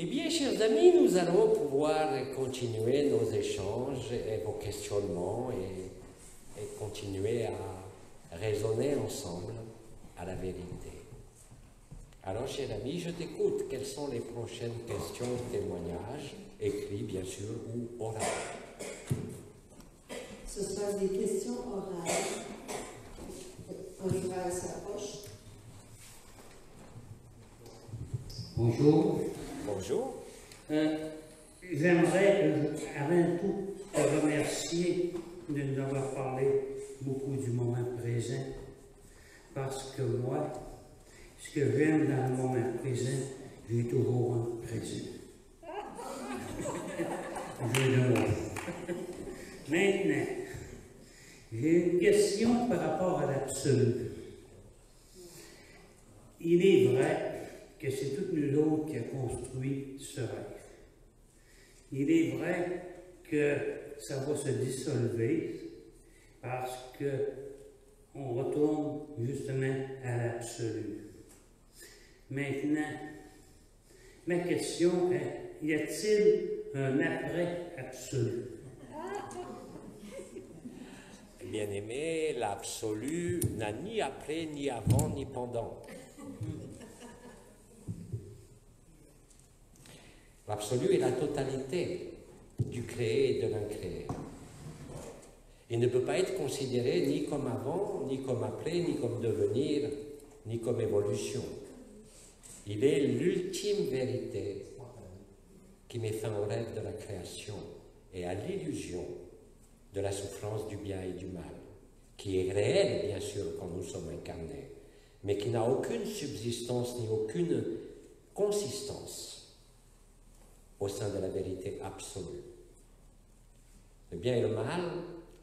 Eh bien, chers amis, nous allons pouvoir continuer nos échanges et vos questionnements et continuer à raisonner ensemble à la vérité. Alors, cher ami, je t'écoute. Quelles sont les prochaines questions ou témoignages, écrits bien sûr ou oraux? Ce sera des questions orales. Olivier s'approche. Bonjour. Bonjour. J'aimerais avant tout te remercier de nous avoir parlé beaucoup du moment présent, parce que moi, ce que j'aime dans le moment présent, j'ai toujours un présent. Jeu de mots. Maintenant, j'ai une question par rapport à l'absolu. Il est vrai que c'est toutes nous autres qui avons construit ce rêve. Il est vrai que ça va se dissolver parce qu'on retourne justement à l'absolu. Maintenant, ma question est, y a-t-il un après absolu? Bien-aimé, l'absolu n'a ni après, ni avant, ni pendant. L'absolu est la totalité du créé et de l'incréé. Il ne peut pas être considéré ni comme avant, ni comme après, ni comme devenir, ni comme évolution. Il est l'ultime vérité qui met fin au rêve de la création et à l'illusion de la souffrance du bien et du mal, qui est réelle, bien sûr, quand nous sommes incarnés, mais qui n'a aucune subsistance ni aucune consistance au sein de la vérité absolue. Le bien et le mal,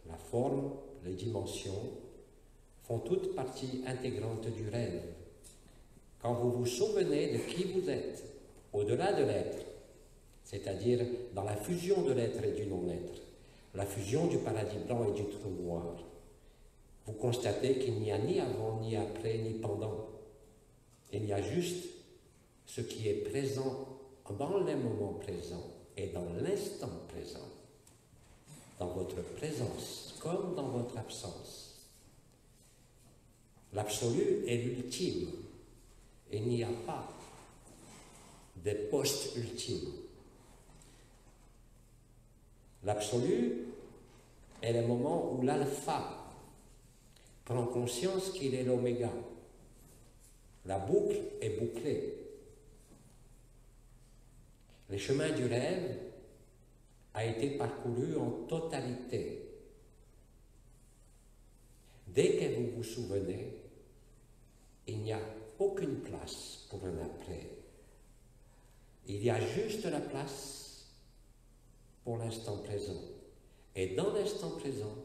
la forme, les dimensions, font toutes partie intégrante du rêve. Quand vous vous souvenez de qui vous êtes, au-delà de l'être, c'est-à-dire dans la fusion de l'être et du non-être, la fusion du paradis blanc et du trou noir, vous constatez qu'il n'y a ni avant, ni après, ni pendant. Il y a juste ce qui est présent dans les moments présents et dans l'instant présent, dans votre présence comme dans votre absence. L'absolu est l'ultime. Il n'y a pas de post-ultime. L'absolu est le moment où l'alpha prend conscience qu'il est l'oméga. La boucle est bouclée. Le chemin du rêve a été parcouru en totalité. Dès que vous vous souvenez, il n'y a aucune place pour un après. Il y a juste la place pour l'instant présent. Et dans l'instant présent,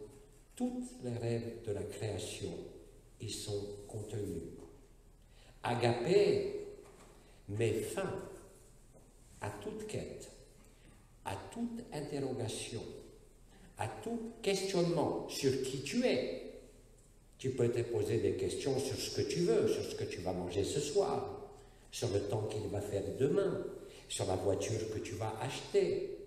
tous les rêves de la création y sont contenus. Agapé met fin à toute quête, à toute interrogation, à tout questionnement sur qui tu es. Tu peux te poser des questions sur ce que tu veux, sur ce que tu vas manger ce soir, sur le temps qu'il va faire demain, sur la voiture que tu vas acheter,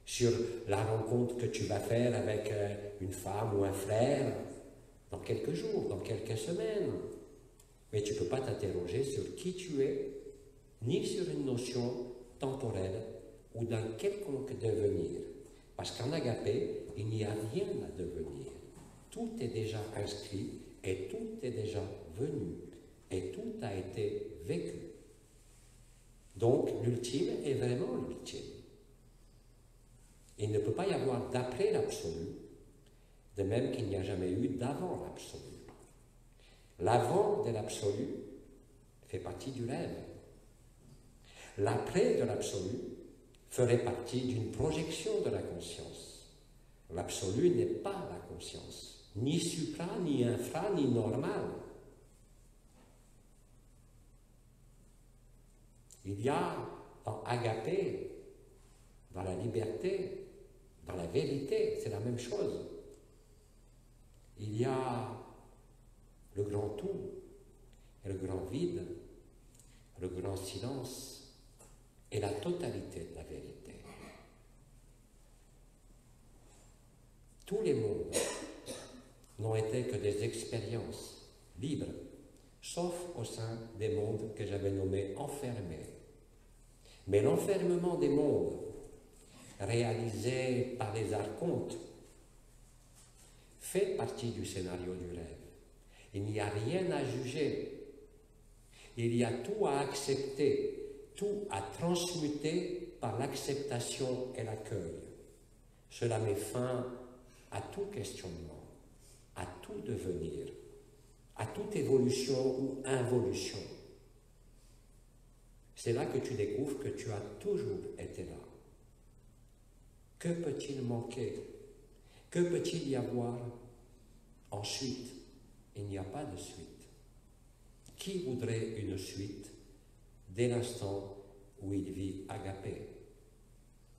sur la rencontre que tu vas faire avec une femme ou un frère dans quelques jours, dans quelques semaines. Mais tu ne peux pas t'interroger sur qui tu es, ni sur une notion temporelle ou d'un quelconque devenir. Parce qu'en agapé, il n'y a rien à devenir. Tout est déjà inscrit et tout est déjà venu et tout a été vécu. Donc l'ultime est vraiment l'ultime. Il ne peut pas y avoir d'après l'absolu, de même qu'il n'y a jamais eu d'avant l'absolu. L'avant de l'absolu fait partie du rêve. L'après de l'absolu ferait partie d'une projection de la conscience. L'absolu n'est pas la conscience, ni supra, ni infra, ni normal. Il y a dans agapé, dans la liberté, dans la vérité, c'est la même chose. Il y a le grand tout, et le grand vide, le grand silence est la totalité de la vérité. Tous les mondes n'ont été que des expériences libres, sauf au sein des mondes que j'avais nommés enfermés. Mais l'enfermement des mondes, réalisé par les archontes, fait partie du scénario du rêve. Il n'y a rien à juger. Il y a tout à accepter, tout à transmuter par l'acceptation et l'accueil. Cela met fin à tout questionnement, à tout devenir, à toute évolution ou involution. C'est là que tu découvres que tu as toujours été là. Que peut-il manquer? Que peut-il y avoir ensuite? Il n'y a pas de suite. Qui voudrait une suite dès l'instant où il vit agapé?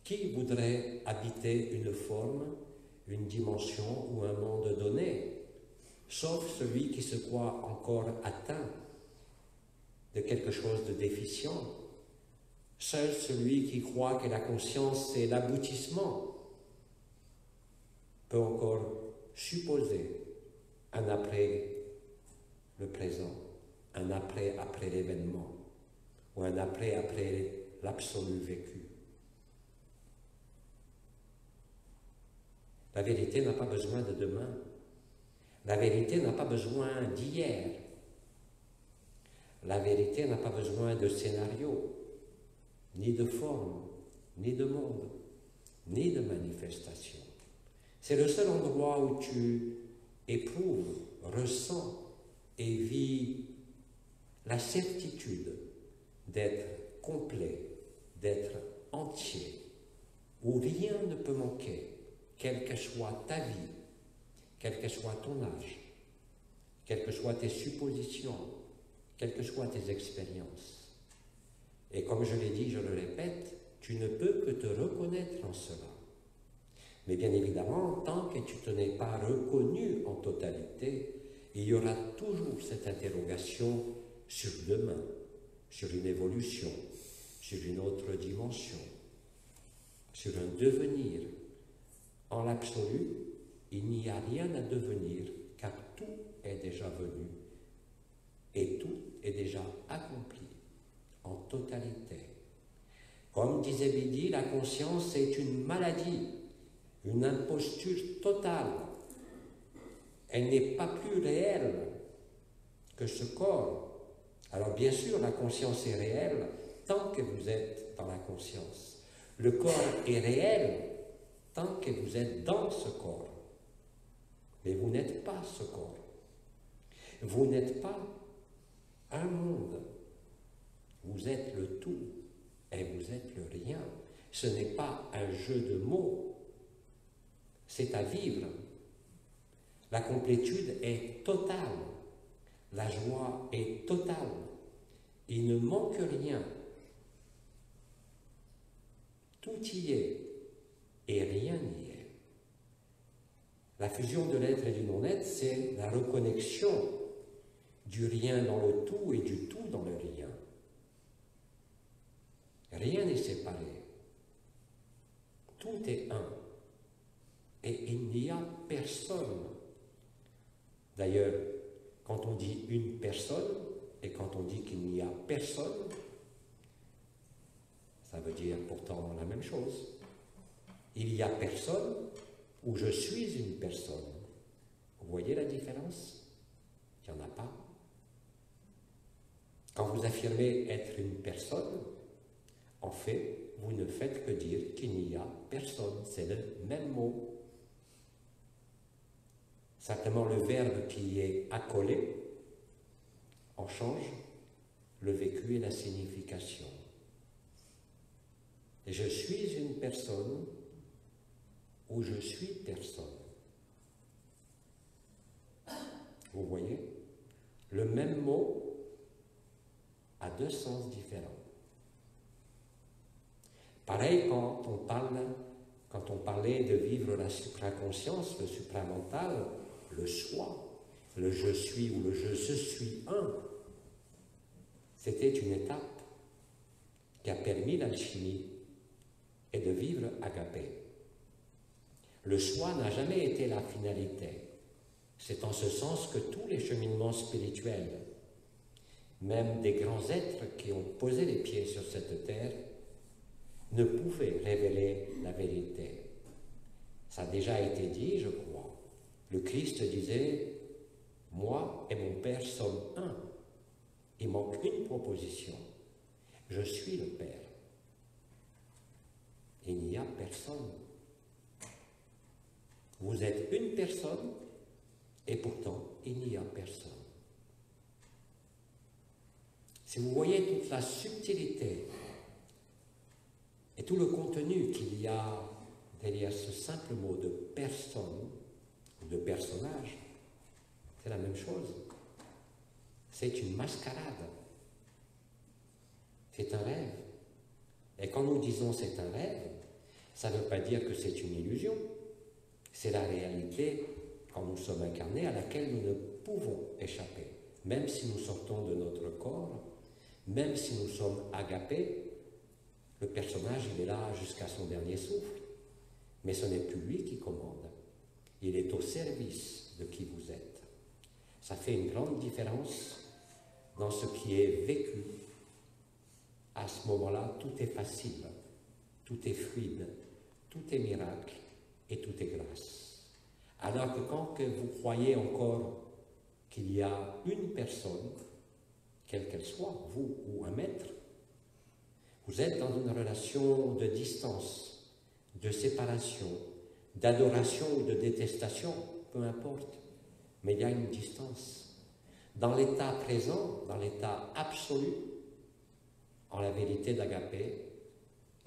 Qui voudrait habiter une forme, une dimension ou un monde donné, sauf celui qui se croit encore atteint de quelque chose de déficient? Seul celui qui croit que la conscience est l'aboutissement peut encore supposer un après le présent, un après l'événement, ou un après l'absolu vécu. La vérité n'a pas besoin de demain. La vérité n'a pas besoin d'hier. La vérité n'a pas besoin de scénario, ni de forme, ni de monde, ni de manifestation. C'est le seul endroit où tu éprouves, ressens et vis la certitude d'être complet, d'être entier, où rien ne peut manquer, quelle que soit ta vie, quel que soit ton âge, quelles que soient tes suppositions, quelles que soient tes expériences. Et comme je l'ai dit, je le répète, tu ne peux que te reconnaître en cela. Mais bien évidemment, tant que tu ne t'es pas reconnu en totalité, il y aura toujours cette interrogation sur demain, sur une évolution, sur une autre dimension, sur un devenir. En l'absolu, il n'y a rien à devenir, car tout est déjà venu et tout est déjà accompli en totalité. Comme disait Bidi, la conscience est une maladie, une imposture totale. Elle n'est pas plus réelle que ce corps. Alors bien sûr, la conscience est réelle tant que vous êtes dans la conscience. Le corps est réel tant que vous êtes dans ce corps. Mais vous n'êtes pas ce corps. Vous n'êtes pas un monde. Vous êtes le tout et vous êtes le rien. Ce n'est pas un jeu de mots. C'est à vivre. La complétude est totale. La joie est totale. Il ne manque rien. Tout y est et rien n'y est. La fusion de l'être et du non-être, c'est la reconnexion du rien dans le tout et du tout dans le rien. Rien n'est séparé. Tout est un. Et il n'y a personne. D'ailleurs, quand on dit une personne et quand on dit qu'il n'y a personne, ça veut dire pourtant la même chose. Il y a personne où je suis une personne. Vous voyez la différence? Il n'y en a pas. Quand vous affirmez être une personne, en fait, vous ne faites que dire qu'il n'y a personne. C'est le même mot. Simplement, le verbe qui est accolé en change le vécu et la signification. Et je suis une personne où je suis personne. Vous voyez? Le même mot a deux sens différents. Pareil quand on parlait de vivre la supraconscience, le supramental, le soi, le je suis ou le je suis un, c'était une étape qui a permis l'alchimie et de vivre agapé. Le soi n'a jamais été la finalité. C'est en ce sens que tous les cheminements spirituels, même des grands êtres qui ont posé les pieds sur cette terre, ne pouvaient révéler la vérité. Ça a déjà été dit, je crois. Le Christ disait « Moi et mon Père sommes un ». Il manque une proposition. Je suis le Père. Il n'y a personne. Vous êtes une personne et pourtant il n'y a personne. Si vous voyez toute la subtilité et tout le contenu qu'il y a derrière ce simple mot de personne ou de personnage, c'est la même chose. C'est une mascarade. C'est un rêve. Et quand nous disons c'est un rêve, ça ne veut pas dire que c'est une illusion. C'est la réalité, quand nous sommes incarnés, à laquelle nous ne pouvons échapper. Même si nous sortons de notre corps, même si nous sommes agapés, le personnage, il est là jusqu'à son dernier souffle. Mais ce n'est plus lui qui commande. Il est au service de qui vous êtes. Ça fait une grande différence dans ce qui est vécu. À ce moment-là, tout est facile, tout est fluide, tout est miracle et tout est grâce. Alors que quand que vous croyez encore qu'il y a une personne, quelle qu'elle soit, vous ou un maître, vous êtes dans une relation de distance, de séparation, d'adoration ou de détestation, peu importe, mais il y a une distance. Dans l'état présent, dans l'état absolu, en la vérité d'Agapé,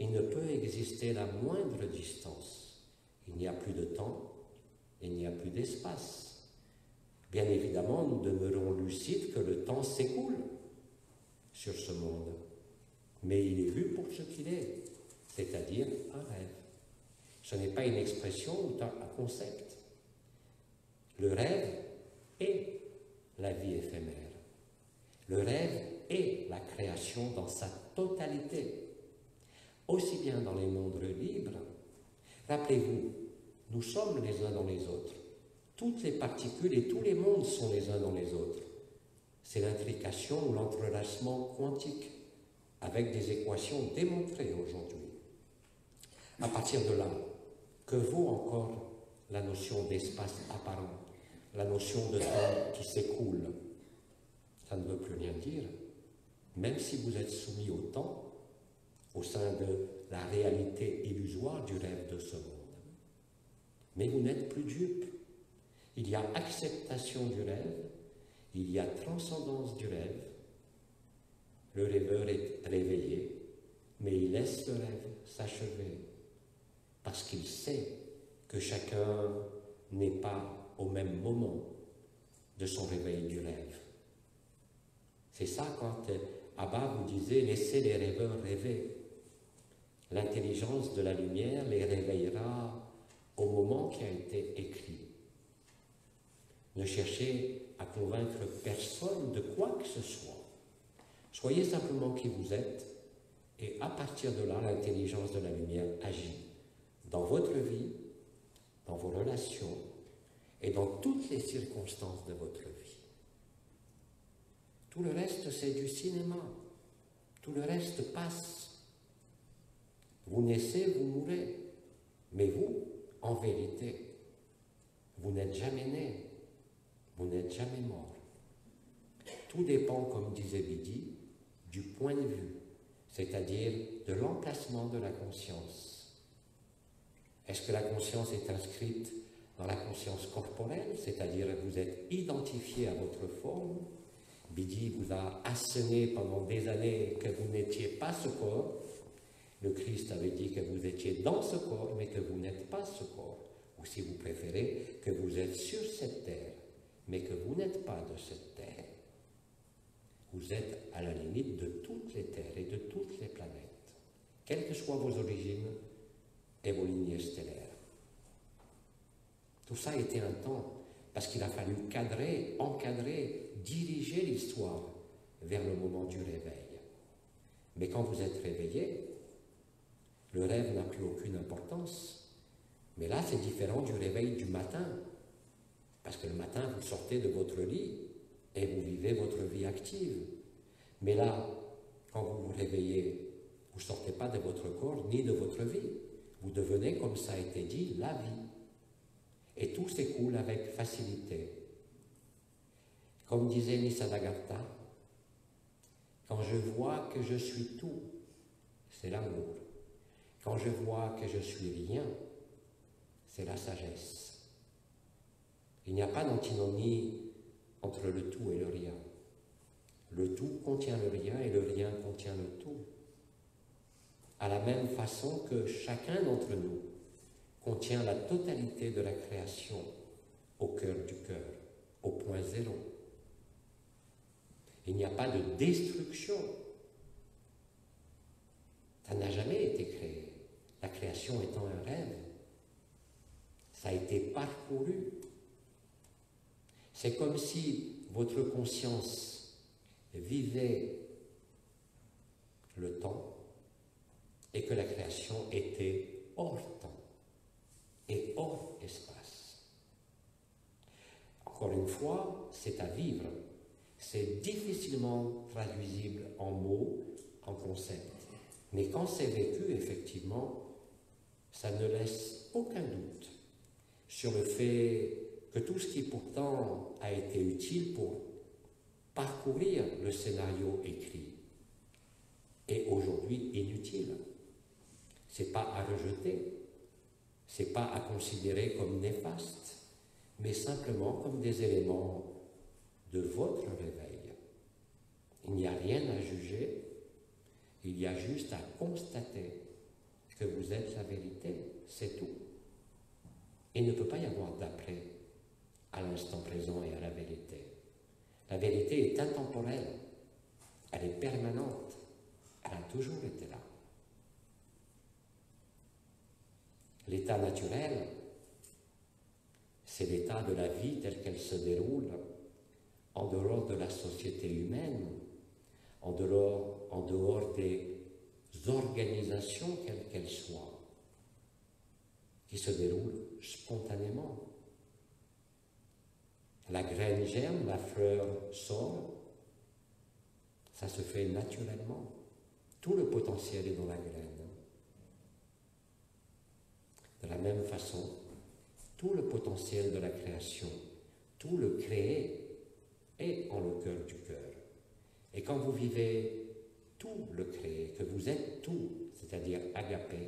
il ne peut exister la moindre distance. Il n'y a plus de temps, il n'y a plus d'espace. Bien évidemment, nous demeurons lucides que le temps s'écoule sur ce monde. Mais il est vu pour ce qu'il est, c'est-à-dire un rêve. Ce n'est pas une expression ou un concept. Le rêve est la vie éphémère. Le rêve est la création dans sa totalité, aussi bien dans les mondes libres. Rappelez-vous, nous sommes les uns dans les autres. Toutes les particules et tous les mondes sont les uns dans les autres. C'est l'intrication ou l'entrelacement quantique, avec des équations démontrées aujourd'hui. À partir de là, que vaut encore la notion d'espace apparent, la notion de temps qui s'écoule? Ça ne veut plus rien dire. Même si vous êtes soumis au temps, au sein de la réalité illusoire du rêve de ce monde. Mais vous n'êtes plus dupe. Il y a acceptation du rêve, il y a transcendance du rêve. Le rêveur est réveillé, mais il laisse le rêve s'achever, parce qu'il sait que chacun n'est pas au même moment de son réveil du rêve. C'est ça quand Abba vous disait « laissez les rêveurs rêver ». L'intelligence de la lumière les réveillera au moment qui a été écrit. Ne cherchez à convaincre personne de quoi que ce soit. Soyez simplement qui vous êtes et à partir de là, l'intelligence de la lumière agit dans votre vie, dans vos relations et dans toutes les circonstances de votre vie. Tout le reste, c'est du cinéma. Tout le reste passe. Vous naissez, vous mourrez. Mais vous, en vérité, vous n'êtes jamais né. Vous n'êtes jamais mort. Tout dépend, comme disait Bidi, du point de vue, c'est-à-dire de l'emplacement de la conscience. Est-ce que la conscience est inscrite dans la conscience corporelle, c'est-à-dire vous êtes identifié à votre forme? Bidi vous a asséné pendant des années que vous n'étiez pas ce corps. Le Christ avait dit que vous étiez dans ce corps, mais que vous n'êtes pas ce corps. Ou si vous préférez, que vous êtes sur cette terre, mais que vous n'êtes pas de cette terre. Vous êtes à la limite de toutes les terres et de toutes les planètes, quelles que soient vos origines et vos lignées stellaires. Tout ça a été un temps, parce qu'il a fallu cadrer, encadrer, diriger l'histoire vers le moment du réveil. Mais quand vous êtes réveillé, le rêve n'a plus aucune importance. Mais là, c'est différent du réveil du matin. Parce que le matin, vous sortez de votre lit et vous vivez votre vie active. Mais là, quand vous vous réveillez, vous ne sortez pas de votre corps ni de votre vie. Vous devenez, comme ça a été dit, la vie. Et tout s'écoule avec facilité. Comme disait Nisargadatta, quand je vois que je suis tout, c'est l'amour. Quand je vois que je suis rien, c'est la sagesse. Il n'y a pas d'antinomie entre le tout et le rien. Le tout contient le rien et le rien contient le tout. À la même façon que chacun d'entre nous contient la totalité de la création au cœur du cœur, au point zéro. Il n'y a pas de destruction. Ça n'a jamais été créé. La création étant un rêve, ça a été parcouru. C'est comme si votre conscience vivait le temps et que la création était hors temps et hors espace. Encore une fois, c'est à vivre. C'est difficilement traduisible en mots, en concepts. Mais quand c'est vécu, effectivement, ça ne laisse aucun doute sur le fait que tout ce qui pourtant a été utile pour parcourir le scénario écrit est aujourd'hui inutile. Ce n'est pas à rejeter, ce n'est pas à considérer comme néfaste, mais simplement comme des éléments de votre réveil. Il n'y a rien à juger, il y a juste à constater que vous êtes la vérité, c'est tout. Il ne peut pas y avoir d'après à l'instant présent et à la vérité. La vérité est intemporelle, elle est permanente, elle a toujours été là. L'état naturel, c'est l'état de la vie telle qu'elle se déroule en dehors de la société humaine, en dehors des organisations quelles qu'elles soient, qui se déroulent spontanément. La graine germe, la fleur sort, ça se fait naturellement. Tout le potentiel est dans la graine. De la même façon, tout le potentiel de la création, tout le créé est en le cœur du cœur. Et quand vous vivez tout le créé, que vous êtes tout, c'est-à-dire agapé,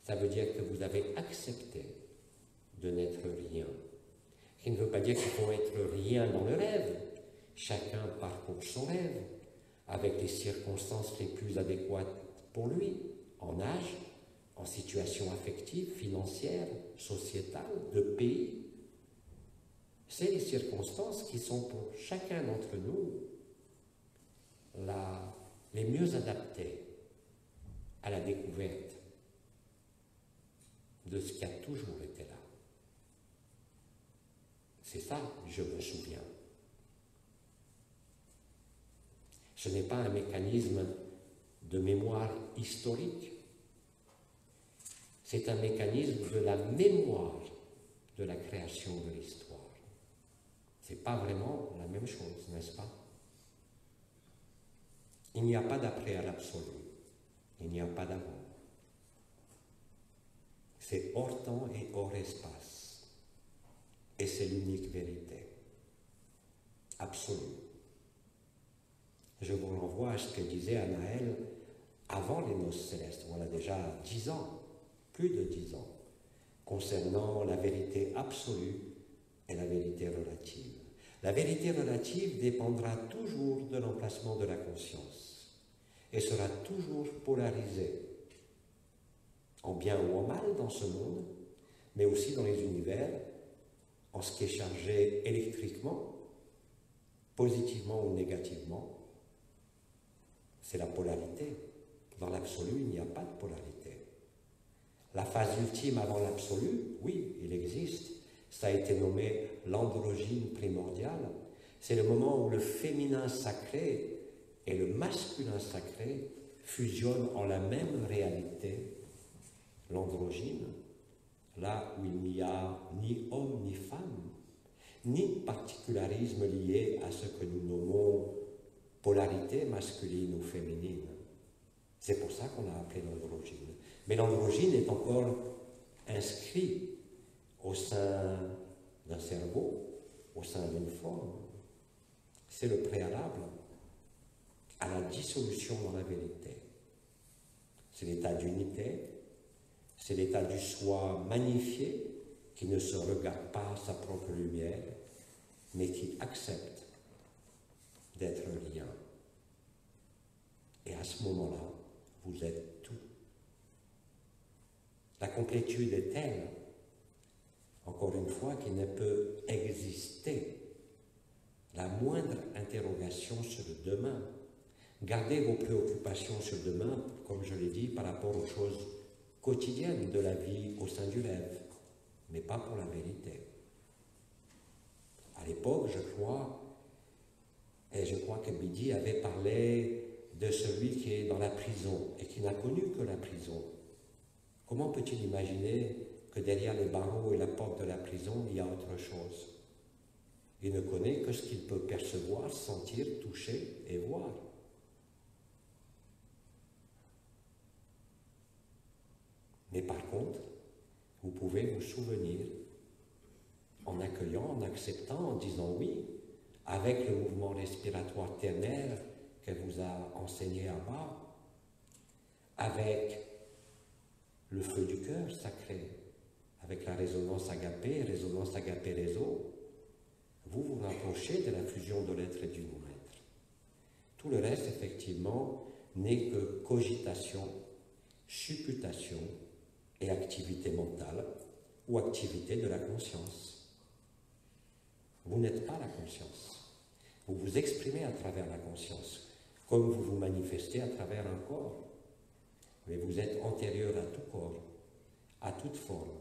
ça veut dire que vous avez accepté de n'être rien. Ce qui ne veut pas dire qu'il faut être rien dans le rêve. Chacun parcourt son rêve avec les circonstances les plus adéquates pour lui, en âge, en situation affective, financière, sociétale, de pays. C'est les circonstances qui sont pour chacun d'entre nous les mieux adaptées à la découverte de ce qui a toujours été là. C'est ça, je me souviens. Ce n'est pas un mécanisme de mémoire historique, c'est un mécanisme de la mémoire de la création de l'histoire. Ce n'est pas vraiment la même chose, n'est-ce pas? Il n'y a pas d'après à l'absolu, il n'y a pas d'avant. C'est hors temps et hors espace. Et c'est l'unique vérité, absolue. Je vous renvoie à ce que disait Anaël avant les noces célestes, voilà déjà 10 ans, plus de 10 ans, concernant la vérité absolue et la vérité relative. La vérité relative dépendra toujours de l'emplacement de la conscience et sera toujours polarisée, en bien ou en mal dans ce monde, mais aussi dans les univers, en ce qui est chargé électriquement, positivement ou négativement. C'est la polarité. Dans l'absolu, il n'y a pas de polarité. La phase ultime avant l'absolu, oui, il existe. Ça a été nommé l'androgyne primordiale. C'est le moment où le féminin sacré et le masculin sacré fusionnent en la même réalité, l'androgyne, là où il n'y a ni homme ni femme, ni particularisme lié à ce que nous nommons polarité masculine ou féminine. C'est pour ça qu'on l'a appelé l'androgyne. Mais l'androgyne est encore inscrit au sein d'un cerveau, au sein d'une forme. C'est le préalable à la dissolution dans la vérité. C'est l'état d'unité, c'est l'état du soi magnifié qui ne se regarde pas sa propre lumière, mais qui accepte d'être rien. Et à ce moment-là, vous êtes tout. La complétude est telle, encore une fois, qu'il ne peut exister la moindre interrogation sur le demain. Gardez vos préoccupations sur le demain, comme je l'ai dit, par rapport aux choses quotidiennes de la vie au sein du rêve, mais pas pour la vérité. À l'époque, je crois que Bidi avait parlé de celui qui est dans la prison et qui n'a connu que la prison. Comment peut-il imaginer que derrière les barreaux et la porte de la prison, il y a autre chose? Il ne connaît que ce qu'il peut percevoir, sentir, toucher et voir. Mais par contre, vous pouvez vous souvenir, en accueillant, en acceptant, en disant oui, avec le mouvement respiratoire ternaire qu'elle vous a enseigné à bas, avec le feu du cœur sacré, avec la résonance agapée réseau, vous vous rapprochez de la fusion de l'être et du non-être. Tout le reste, effectivement, n'est que cogitation, supputation et activité mentale ou activité de la conscience. Vous n'êtes pas la conscience. Vous vous exprimez à travers la conscience, comme vous vous manifestez à travers un corps. Mais vous êtes antérieur à tout corps, à toute forme,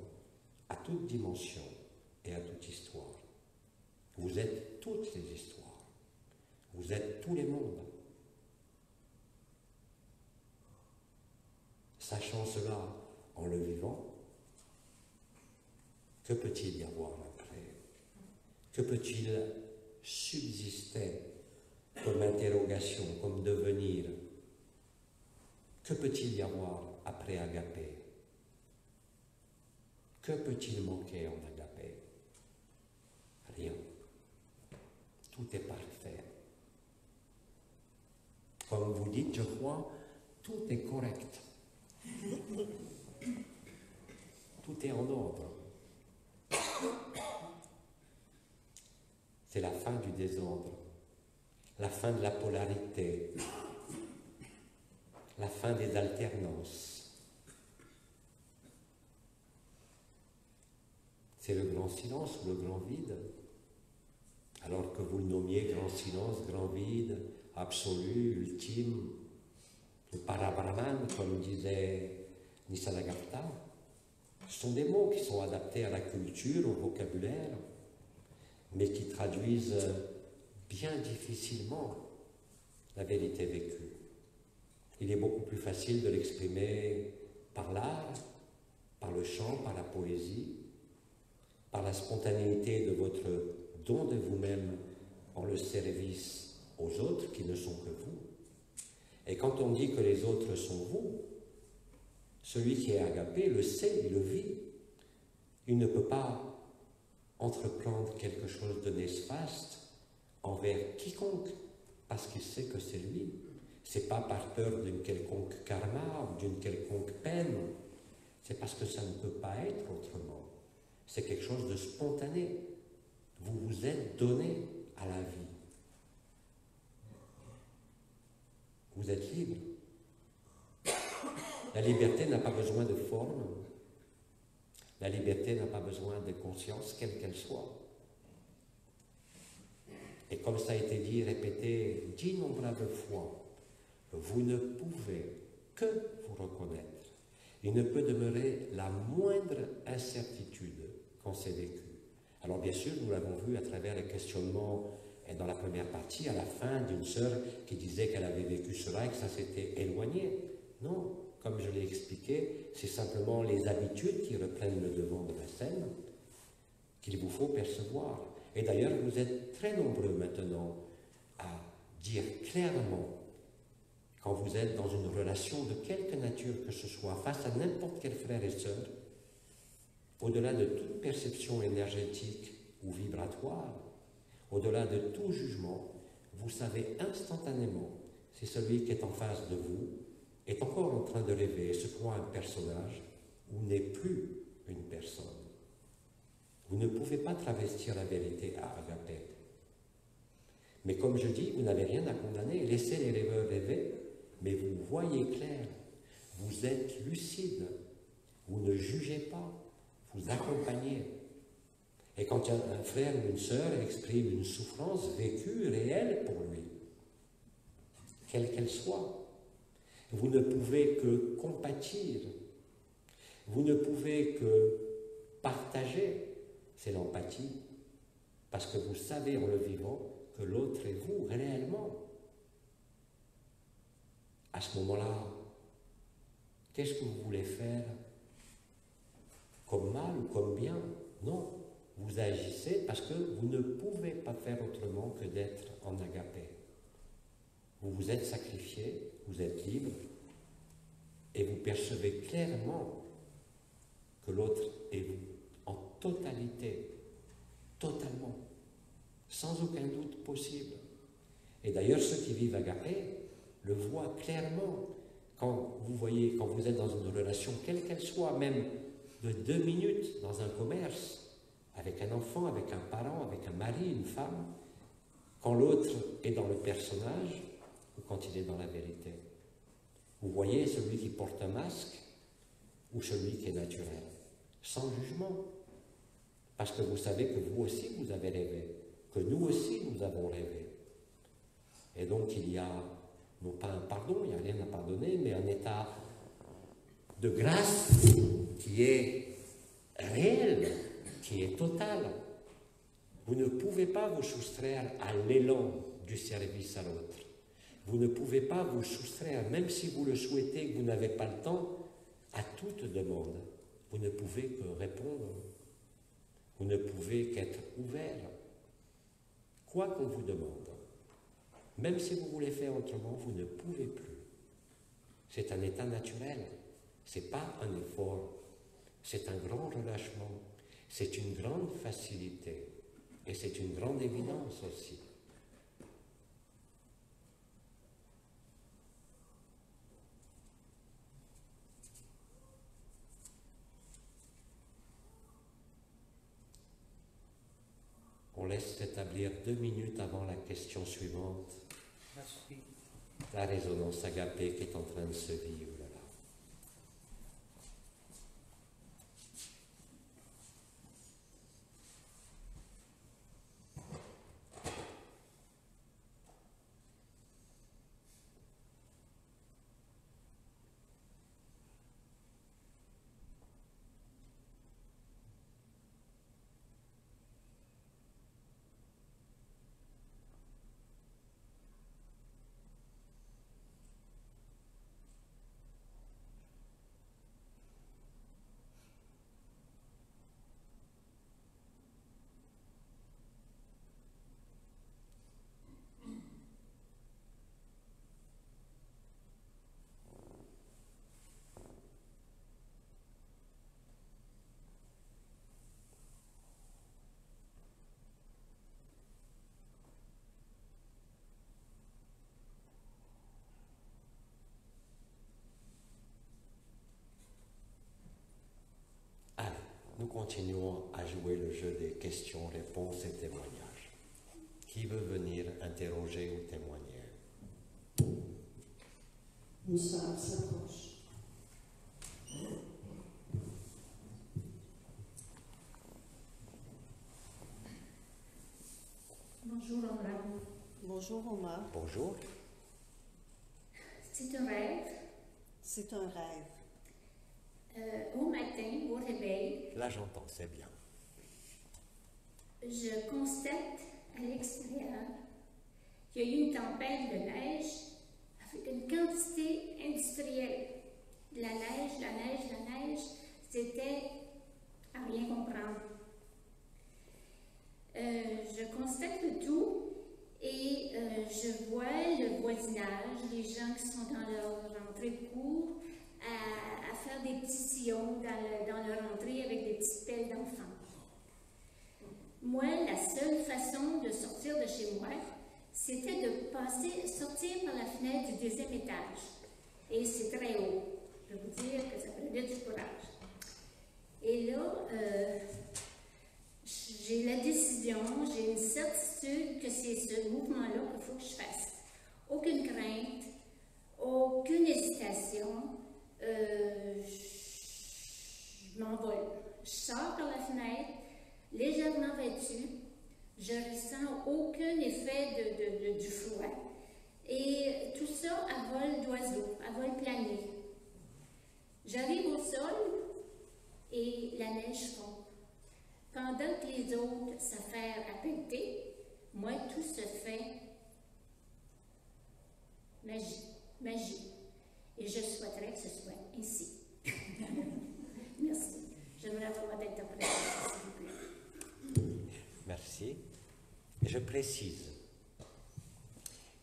à toute dimension et à toute histoire. Vous êtes toutes les histoires. Vous êtes tous les mondes. Sachant cela en le vivant, que peut-il y avoir après? Que peut-il subsister comme interrogation, comme devenir? Que peut-il y avoir après Agapé? Que peut-il manquer en Agapé? Rien. Tout est parfait. Comme vous dites, je crois, tout est correct. Tout est en ordre. C'est la fin du désordre, la fin de la polarité, la fin des alternances. C'est le grand silence ou le grand vide. Alors que vous le nommiez grand silence, grand vide, absolu, ultime, le parabrahman, comme disait Nisargadatta, ce sont des mots qui sont adaptés à la culture, au vocabulaire, mais qui traduisent bien difficilement la vérité vécue. Il est beaucoup plus facile de l'exprimer par l'art, par le chant, par la poésie, par la spontanéité de votre don de vous-même en le service aux autres qui ne sont que vous. Et quand on dit que les autres sont vous, celui qui est agapé le sait, il le vit. Il ne peut pas entreprendre quelque chose de néfaste envers quiconque parce qu'il sait que c'est lui. C'est pas par peur d'une quelconque karma ou d'une quelconque peine, c'est parce que ça ne peut pas être autrement. C'est quelque chose de spontané. Vous vous êtes donné à la vie. Vous êtes libre. La liberté n'a pas besoin de forme. La liberté n'a pas besoin de conscience, quelle qu'elle soit. Et comme ça a été dit, répété d'innombrables fois, vous ne pouvez que vous reconnaître. Il ne peut demeurer la moindre incertitude quand c'est vécu. Alors bien sûr, nous l'avons vu à travers les questionnements Et dans la première partie, à la fin, d'une sœur qui disait qu'elle avait vécu cela et que ça s'était éloigné. Non, comme je l'ai expliqué, c'est simplement les habitudes qui reprennent le devant de la scène qu'il vous faut percevoir. Et d'ailleurs, vous êtes très nombreux maintenant à dire clairement, quand vous êtes dans une relation de quelque nature que ce soit, face à n'importe quel frère et sœur, au-delà de toute perception énergétique ou vibratoire, au-delà de tout jugement, vous savez instantanément si celui qui est en face de vous est encore en train de rêver et se croit un personnage ou n'est plus une personne. Vous ne pouvez pas travestir la vérité à Agapé. Mais comme je dis, vous n'avez rien à condamner. Laissez les rêveurs rêver, mais vous voyez clair. Vous êtes lucide. Vous ne jugez pas. Vous accompagnez. Et quand un frère ou une sœur exprime une souffrance vécue, réelle pour lui, quelle qu'elle soit, vous ne pouvez que compatir. Vous ne pouvez que partager. C'est l'empathie, parce que vous savez en le vivant que l'autre est vous réellement. À ce moment-là, qu'est-ce que vous voulez faire? Comme mal ou comme bien? Non, vous agissez parce que vous ne pouvez pas faire autrement que d'être en agapé. Vous vous êtes sacrifié, vous êtes libre, et vous percevez clairement que l'autre est vous. En totalité, totalement, sans aucun doute possible. Et d'ailleurs, ceux qui vivent agapé le voient clairement quand vous êtes dans une relation, quelle qu'elle soit, même de 2 minutes dans un commerce, avec un enfant, avec un parent, avec un mari, une femme, quand l'autre est dans le personnage ou quand il est dans la vérité. Vous voyez celui qui porte un masque ou celui qui est naturel. Sans jugement, parce que vous savez que vous aussi vous avez rêvé, que nous aussi nous avons rêvé. Et donc il y a, non pas un pardon, il n'y a rien à pardonner, mais un état de grâce qui est réel, qui est total. Vous ne pouvez pas vous soustraire à l'élan du service à l'autre. Vous ne pouvez pas vous soustraire, même si vous le souhaitez, que vous n'avez pas le temps, à toute demande. Vous ne pouvez que répondre. Vous ne pouvez qu'être ouvert. Quoi qu'on vous demande. Même si vous voulez faire autrement, vous ne pouvez plus. C'est un état naturel. Ce n'est pas un effort. C'est un grand relâchement. C'est une grande facilité. Et c'est une grande évidence aussi. On laisse s'établir 2 minutes avant la question suivante. Merci. La résonance agapée qui est en train de se vivre là. Nous continuons à jouer le jeu des questions, réponses et témoignages. Qui veut venir interroger ou témoigner? Une sœur s'approche. Bonjour Omar. Bonjour Omar. Bonjour. C'est un rêve. C'est un rêve. Au matin, au réveil, Là, j'entends, c'est bien. je constate à l'extérieur, il y a eu une tempête de neige avec une quantité industrielle. La neige, c'était à rien comprendre. Je constate le tout et je vois le voisinage, les gens qui sont dans leur rentrée de cours, à faire des petits sillons dans leur entrée avec des petites pelles d'enfants. Moi, la seule façon de sortir de chez moi, c'était de sortir par la fenêtre du 2e étage. Et c'est très haut. Je vais vous dire que ça prenait du courage. Et là, j'ai la décision, j'ai une certitude que c'est ce mouvement-là qu'il faut que je fasse. Aucune crainte, aucune hésitation. Je m'envole. Je sors par la fenêtre, légèrement vêtue. Je ne ressens aucun effet du froid. Et tout ça à vol d'oiseau, à vol plané. J'arrive au sol et la neige fond. Pendant que les autres s'affairent à pelleter, moi, tout se fait magie. Et je souhaiterais que ce soit ainsi. Merci. J'aimerais avoir votre interprétation, s'il vous plaît. Merci. Je précise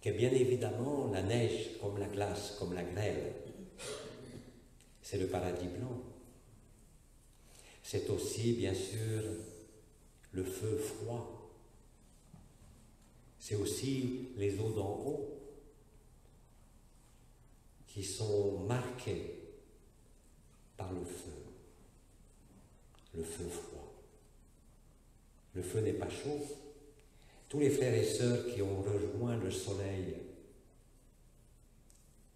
que bien évidemment, la neige, comme la glace, comme la grêle, c'est le paradis blanc. C'est aussi, bien sûr, le feu froid. C'est aussi les eaux d'en haut qui sont marquées par le feu froid. Le feu n'est pas chaud. Tous les frères et sœurs qui ont rejoint le soleil,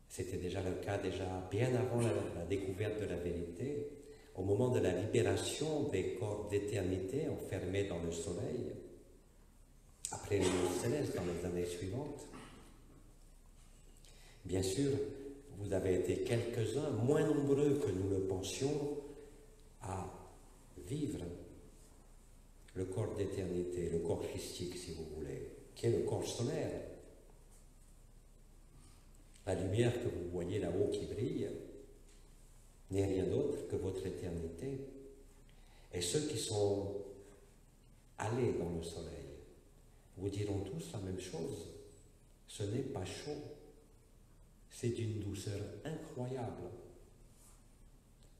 c'était déjà le cas bien avant la découverte de la vérité, au moment de la libération des corps d'éternité enfermés dans le soleil, après les nuits célestes dans les années suivantes. Bien sûr, vous avez été quelques-uns, moins nombreux que nous le pensions, à vivre le corps d'éternité, le corps christique, si vous voulez, qui est le corps solaire. La lumière que vous voyez là-haut qui brille n'est rien d'autre que votre éternité. Et ceux qui sont allés dans le soleil vous diront tous la même chose. Ce n'est pas chaud. C'est d'une douceur incroyable.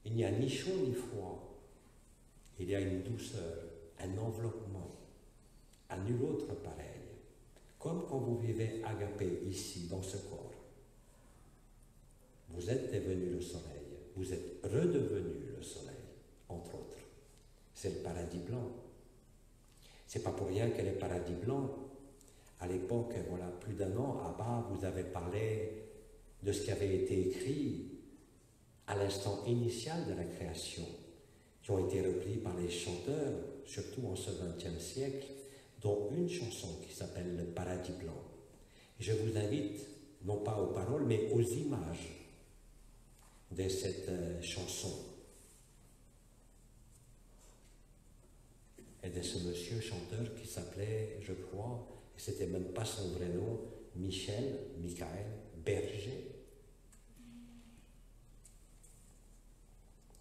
Il n'y a ni chaud ni froid. Il y a une douceur, un enveloppement, à nul autre pareil. Comme quand vous vivez agapé ici, dans ce corps. Vous êtes devenu le soleil. Vous êtes redevenu le soleil, entre autres. C'est le paradis blanc. C'est pas pour rien que le paradis blanc, à l'époque, voilà, plus d'1 an, Abba vous avez parlé de ce qui avait été écrit à l'instant initial de la création, qui ont été repris par les chanteurs, surtout en ce XXe siècle, dont une chanson qui s'appelle Le Paradis Blanc. Je vous invite, non pas aux paroles, mais aux images de cette chanson. Et de ce monsieur chanteur qui s'appelait, je crois, et c'était même pas son vrai nom, Michael Berger.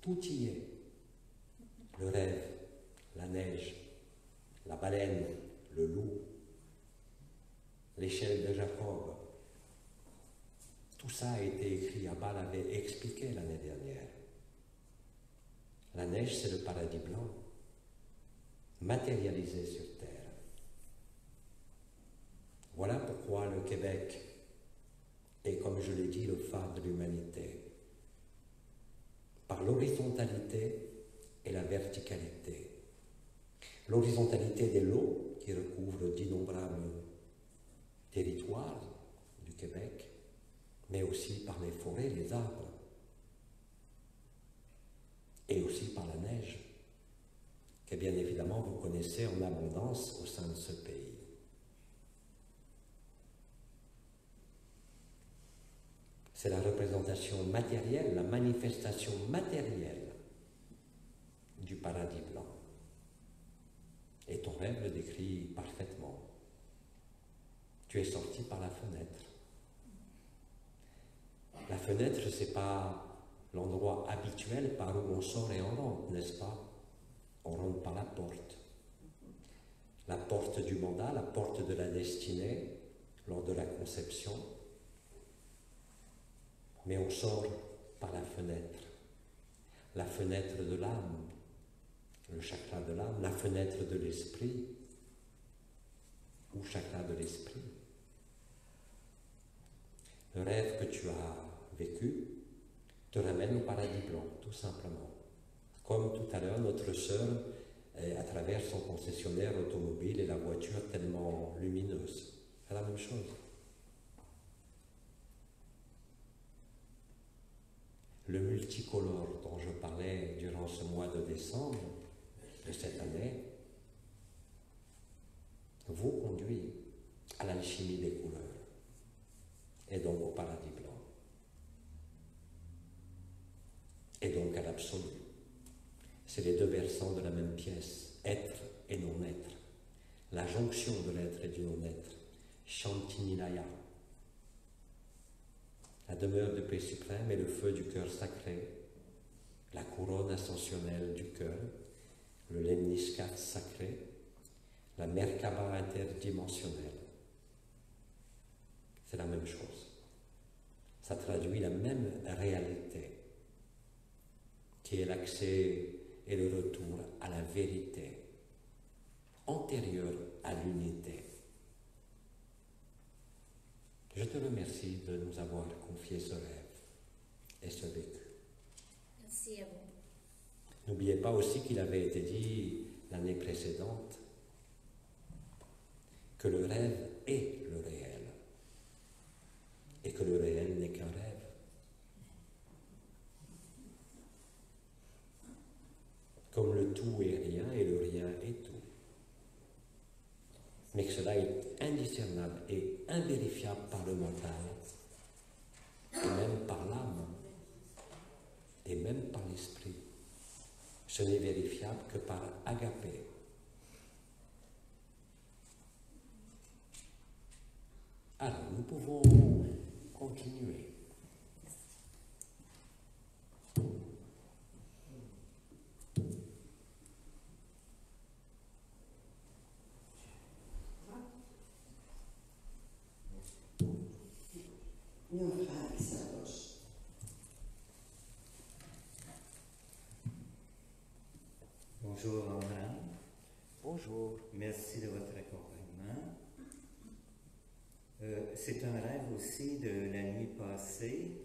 Tout y est. Le rêve, la neige, la baleine, le loup, l'échelle de Jacob. Tout ça a été écrit. Abba l'avait expliqué l'année dernière. La neige, c'est le paradis blanc, matérialisé sur terre. Voilà pourquoi le Québec est, comme je l'ai dit, le phare de l'humanité. Par l'horizontalité et la verticalité. L'horizontalité des lots qui recouvrent d'innombrables territoires du Québec, mais aussi par les forêts, les arbres, et aussi par la neige, que bien évidemment vous connaissez en abondance au sein de ce pays. C'est la représentation matérielle, la manifestation matérielle du paradis blanc. Et ton rêve le décrit parfaitement. Tu es sorti par la fenêtre. La fenêtre, ce n'est pas l'endroit habituel par où on sort et on rentre, n'est-ce pas? On rentre par la porte. La porte du mandat, la porte de la destinée, lors de la conception. Mais on sort par la fenêtre de l'âme, le chakra de l'âme, la fenêtre de l'esprit, ou chakra de l'esprit. Le rêve que tu as vécu te ramène au paradis blanc, tout simplement. Comme tout à l'heure, notre sœur, à travers son concessionnaire automobile et la voiture tellement lumineuse. C'est la même chose. Le multicolore dont je parlais durant ce mois de décembre de cette année vous conduit à l'alchimie des couleurs et donc au paradis blanc et donc à l'absolu. C'est les deux versants de la même pièce, être et non-être, la jonction de l'être et du non-être, Shantinilaya. La demeure de paix suprême et le feu du cœur sacré, la couronne ascensionnelle du cœur, le lemniscate sacré, la Merkaba interdimensionnelle. C'est la même chose. Ça traduit la même réalité, qui est l'accès et le retour à la vérité, antérieure à l'unité. Je te remercie de nous avoir confié ce rêve et ce vécu. Merci à vous. N'oubliez pas aussi qu'il avait été dit l'année précédente que le rêve est le réel et que le réel n'est qu'un rêve. Comme le tout est rien et le rien est tout. Mais que cela est indiscernable et invérifiable par le mental, et même par l'âme, et même par l'esprit. Ce n'est vérifiable que par agapé. Alors, nous pouvons continuer. Bonjour André. Bonjour. Merci de votre accompagnement. C'est un rêve aussi de la nuit passée.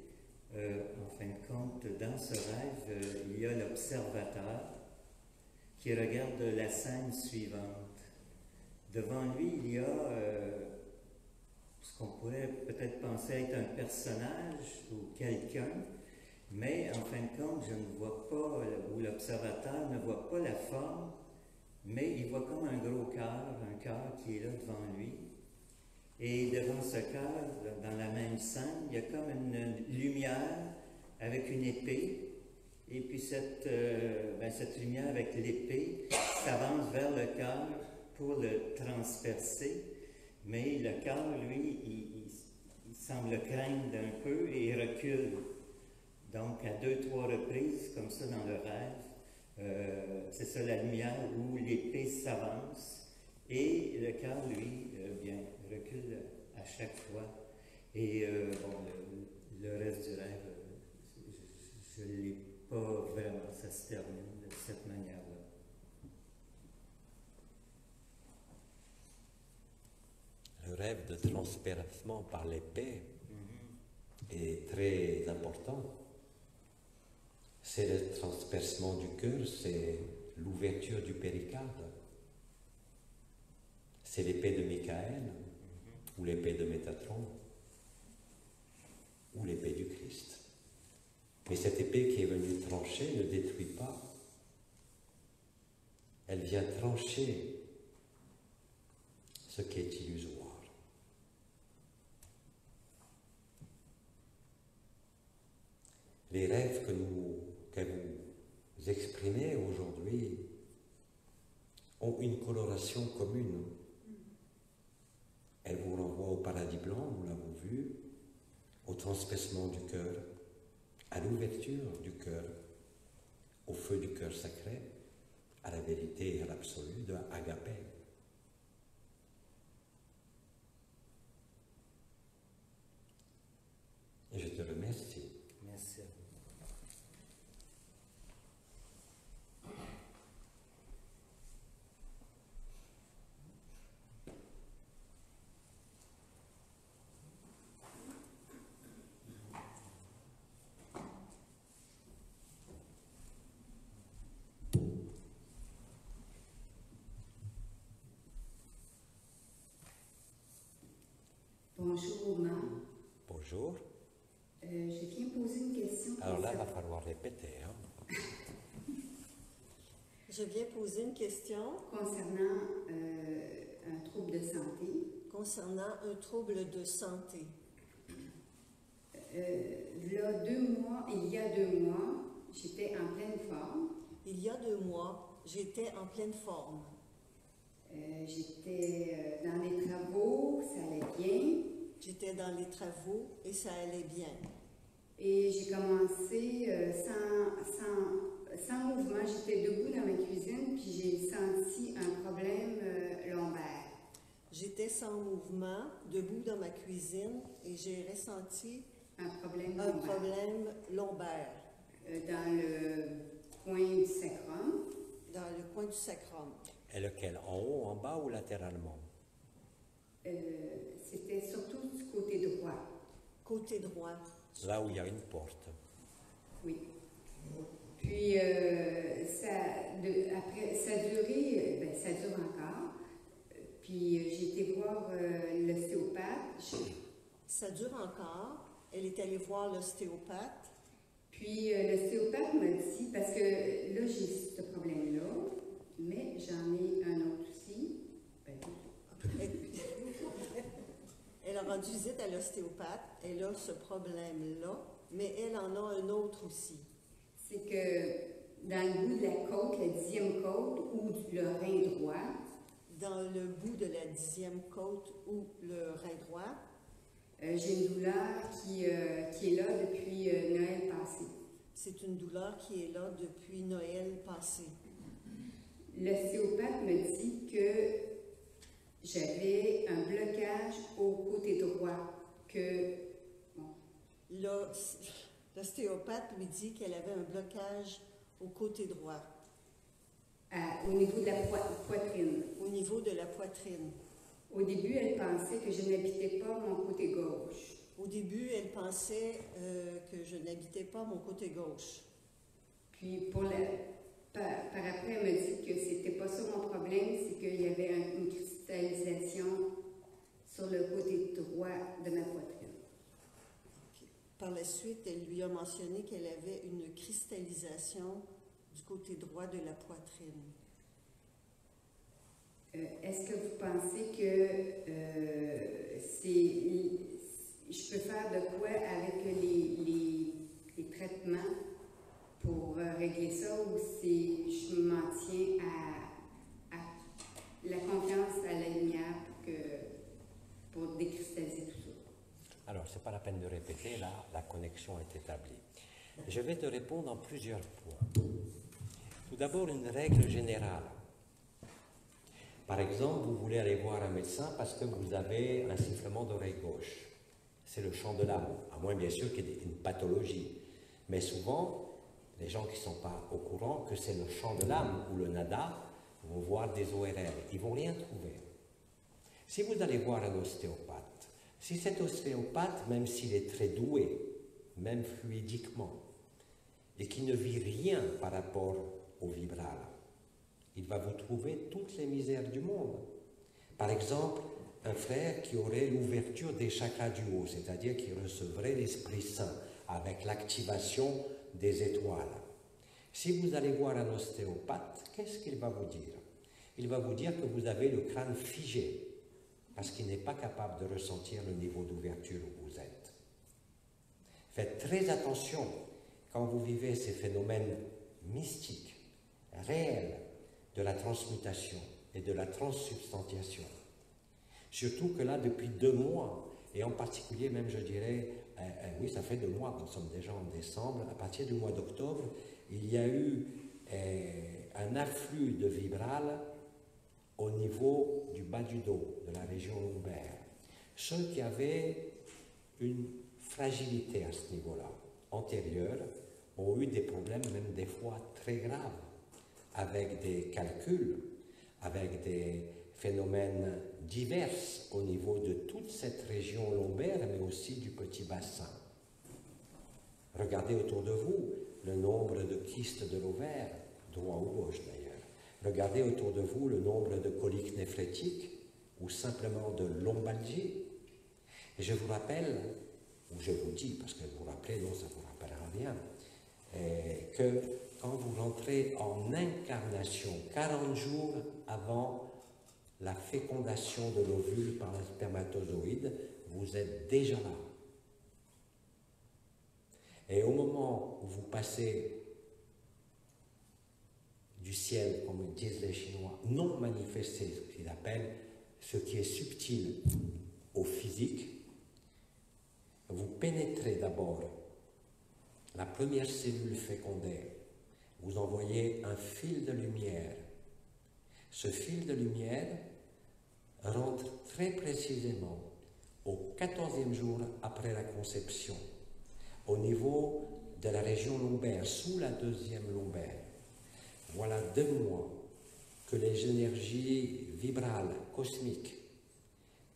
En fin de compte, dans ce rêve, il y a l'observateur qui regarde la scène suivante. Devant lui, il y a ce qu'on pourrait peut-être penser être un personnage ou quelqu'un, mais en fin de compte, je ne vois pas, ou l'observateur ne voit pas la forme, mais il voit comme un gros cœur, un cœur qui est là devant lui. Et devant ce cœur, dans la même scène, il y a comme une lumière avec une épée. Et puis cette lumière avec l'épée s'avance vers le cœur pour le transpercer. Mais le cœur, lui, il semble craindre un peu et il recule. Donc, à 2-3 reprises, comme ça dans le rêve, c'est ça la lumière où l'épée s'avance et le cœur, lui, recule à chaque fois. Et le reste du rêve, je ne l'ai pas vraiment, ça se termine de cette manière-là. Le rêve de transpercement par l'épée est très important. C'est le transpercement du cœur, c'est l'ouverture du péricarde. C'est l'épée de Michael, ou l'épée de Métatron, ou l'épée du Christ. Mais cette épée qui est venue trancher ne détruit pas. Elle vient trancher ce qui est illusoire. Les rêves que vous exprimez aujourd'hui ont une coloration commune. Elle vous renvoie au paradis blanc, nous l'avons vu, au transpercement du cœur, à l'ouverture du cœur, au feu du cœur sacré, à la vérité et à l'absolu de Agapé. Et je te remercie. Merci à vous. Bonjour, Omar. Bonjour. Je viens poser une question. Alors là, il va falloir répéter. Hein. Je viens poser une question concernant un trouble de santé. concernant un trouble de santé. Il y a 2 mois, j'étais en pleine forme. Il y a 2 mois, j'étais en pleine forme. J'étais dans les travaux, ça allait bien. J'étais dans les travaux et ça allait bien. Et j'ai commencé sans mouvement. J'étais debout dans ma cuisine, puis j'ai senti un problème lombaire. J'étais sans mouvement, debout dans ma cuisine et j'ai ressenti Un problème un lombaire. problème lombaire Dans le coin du sacrum. dans le coin du sacrum. Et lequel? En haut, en bas ou latéralement? C'était surtout du côté droit. Côté droit. Là où il y a une porte. Oui. Puis, après, ça a duré, ça dure encore. Puis, j'ai été voir l'ostéopathe. Ça dure encore. Elle est allée voir l'ostéopathe. Puis, l'ostéopathe m'a dit, parce que là, j'ai ce problème-là, mais j'en ai un autre aussi. Elle a rendu visite à l'ostéopathe. Elle a ce problème-là, mais elle en a un autre aussi. C'est que dans le bout de la côte, la 10e côte, ou le rein droit, Dans le bout de la 10e côte ou le rein droit, j'ai une douleur qui est là depuis Noël passé. c'est une douleur qui est là depuis Noël passé. L'ostéopathe me dit que j'avais un blocage au côté droit, que Là, l'ostéopathe lui dit qu'elle avait un blocage au côté droit, au niveau de la poitrine. au niveau de la poitrine. Au début, elle pensait que je n'habitais pas mon côté gauche. Au début, elle pensait que je n'habitais pas mon côté gauche. Puis par après, elle m'a dit que c'était pas ça mon problème, c'est qu'il y avait une cristallisation sur le côté droit de ma poitrine. Par la suite, elle lui a mentionné qu'elle avait une cristallisation du côté droit de la poitrine. Est-ce que vous pensez que je peux faire de quoi avec les traitements pour régler ça, ou je m'en tiens à la confiance à la lumière pour décristalliser tout ça? Alors, ce n'est pas la peine de répéter, là, la connexion est établie. Je vais te répondre en plusieurs points. Tout d'abord, une règle générale. Par exemple, vous voulez aller voir un médecin parce que vous avez un sifflement d'oreille gauche. C'est le chant de l'âme, à moins bien sûr qu'il y ait une pathologie. Mais souvent, les gens qui ne sont pas au courant que c'est le chant de l'âme ou le nada vont voir des ORL. Ils ne vont rien trouver. Si vous allez voir un ostéopathe, si cet ostéopathe, même s'il est très doué, même fluidiquement, et qui ne vit rien par rapport au vibral, il va vous trouver toutes les misères du monde. Par exemple, un frère qui aurait l'ouverture des chakras du haut, c'est-à-dire qui recevrait l'Esprit Saint avec l'activation des étoiles. Si vous allez voir un ostéopathe, qu'est-ce qu'il va vous dire? Il va vous dire que vous avez le crâne figé, parce qu'il n'est pas capable de ressentir le niveau d'ouverture où vous êtes. Faites très attention quand vous vivez ces phénomènes mystiques, réels, de la transmutation et de la transsubstantiation. Surtout que là, depuis 2 mois, et en particulier même, je dirais, oui, ça fait 2 mois, nous sommes déjà en décembre, à partir du mois d'octobre, il y a eu un afflux de vibrales au niveau du bas du dos, de la région lombaire. Ceux qui avaient une fragilité à ce niveau-là, antérieure, ont eu des problèmes, même des fois très graves, avec des calculs, avec des phénomènes divers au niveau de toute cette région lombaire, mais aussi du petit bassin. Regardez autour de vous le nombre de kystes de l'ovaire, droit ou gauche d'ailleurs. Regardez autour de vous le nombre de coliques néphrétiques ou simplement de lombalgie. Et je vous rappelle, ou je vous dis, parce que vous vous rappelez, non, ça ne vous rappellera rien, que quand vous rentrez en incarnation, 40 jours avant la fécondation de l'ovule par un spermatozoïde, vous êtes déjà là. Et au moment où vous passez du ciel, comme disent les Chinois, non manifesté, ce qu'ils appellent, ce qui est subtil au physique, vous pénétrez d'abord la première cellule fécondaire, vous envoyez un fil de lumière. Ce fil de lumière rentre très précisément au 14e jour après la conception, au niveau de la région lombaire, sous la 2e lombaire. Voilà 2 mois que les énergies vibrales, cosmiques,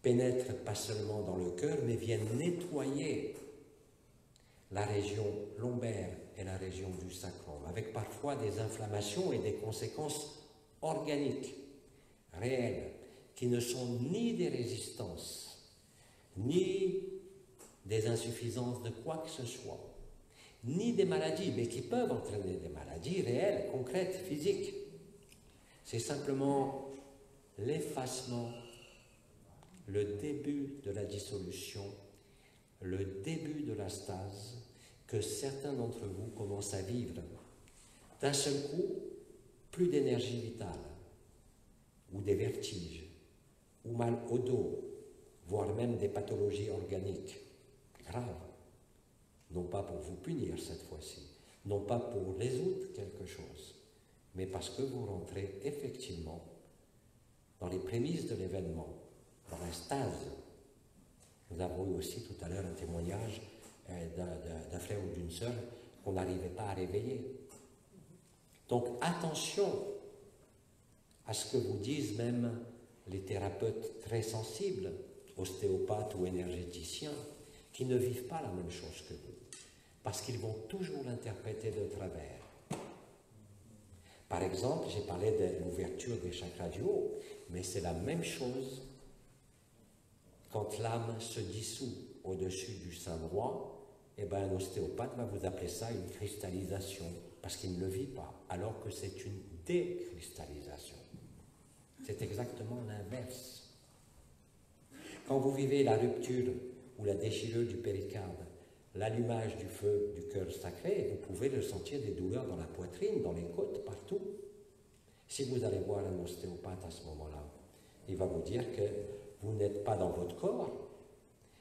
pénètrent pas seulement dans le cœur, mais viennent nettoyer la région lombaire et la région du sacrum, avec parfois des inflammations et des conséquences organiques, réelles, qui ne sont ni des résistances, ni des insuffisances de quoi que ce soit, ni des maladies, mais qui peuvent entraîner des maladies réelles, concrètes, physiques. C'est simplement l'effacement, le début de la dissolution, le début de la stase que certains d'entre vous commencent à vivre. D'un seul coup, plus d'énergie vitale, ou des vertiges, ou mal au dos, voire même des pathologies organiques graves. Non pas pour vous punir cette fois-ci, non pas pour résoudre quelque chose, mais parce que vous rentrez effectivement dans les prémices de l'événement, dans la stase. Nous avons eu aussi tout à l'heure un témoignage d'un frère ou d'une sœur qu'on n'arrivait pas à réveiller. Donc attention à ce que vous disent même les thérapeutes très sensibles, ostéopathes ou énergéticiens, qui ne vivent pas la même chose que vous, parce qu'ils vont toujours l'interpréter de travers. Par exemple, j'ai parlé de l'ouverture des chakras du haut, mais c'est la même chose quand l'âme se dissout au-dessus du sein droit. Eh bien, un ostéopathe va vous appeler ça une cristallisation, parce qu'il ne le vit pas, alors que c'est une décristallisation. C'est exactement l'inverse. Quand vous vivez la rupture ou la déchirure du péricarde, l'allumage du feu du cœur sacré, vous pouvez ressentir des douleurs dans la poitrine, dans les côtes, partout. Si vous allez voir un ostéopathe à ce moment-là, il va vous dire que vous n'êtes pas dans votre corps.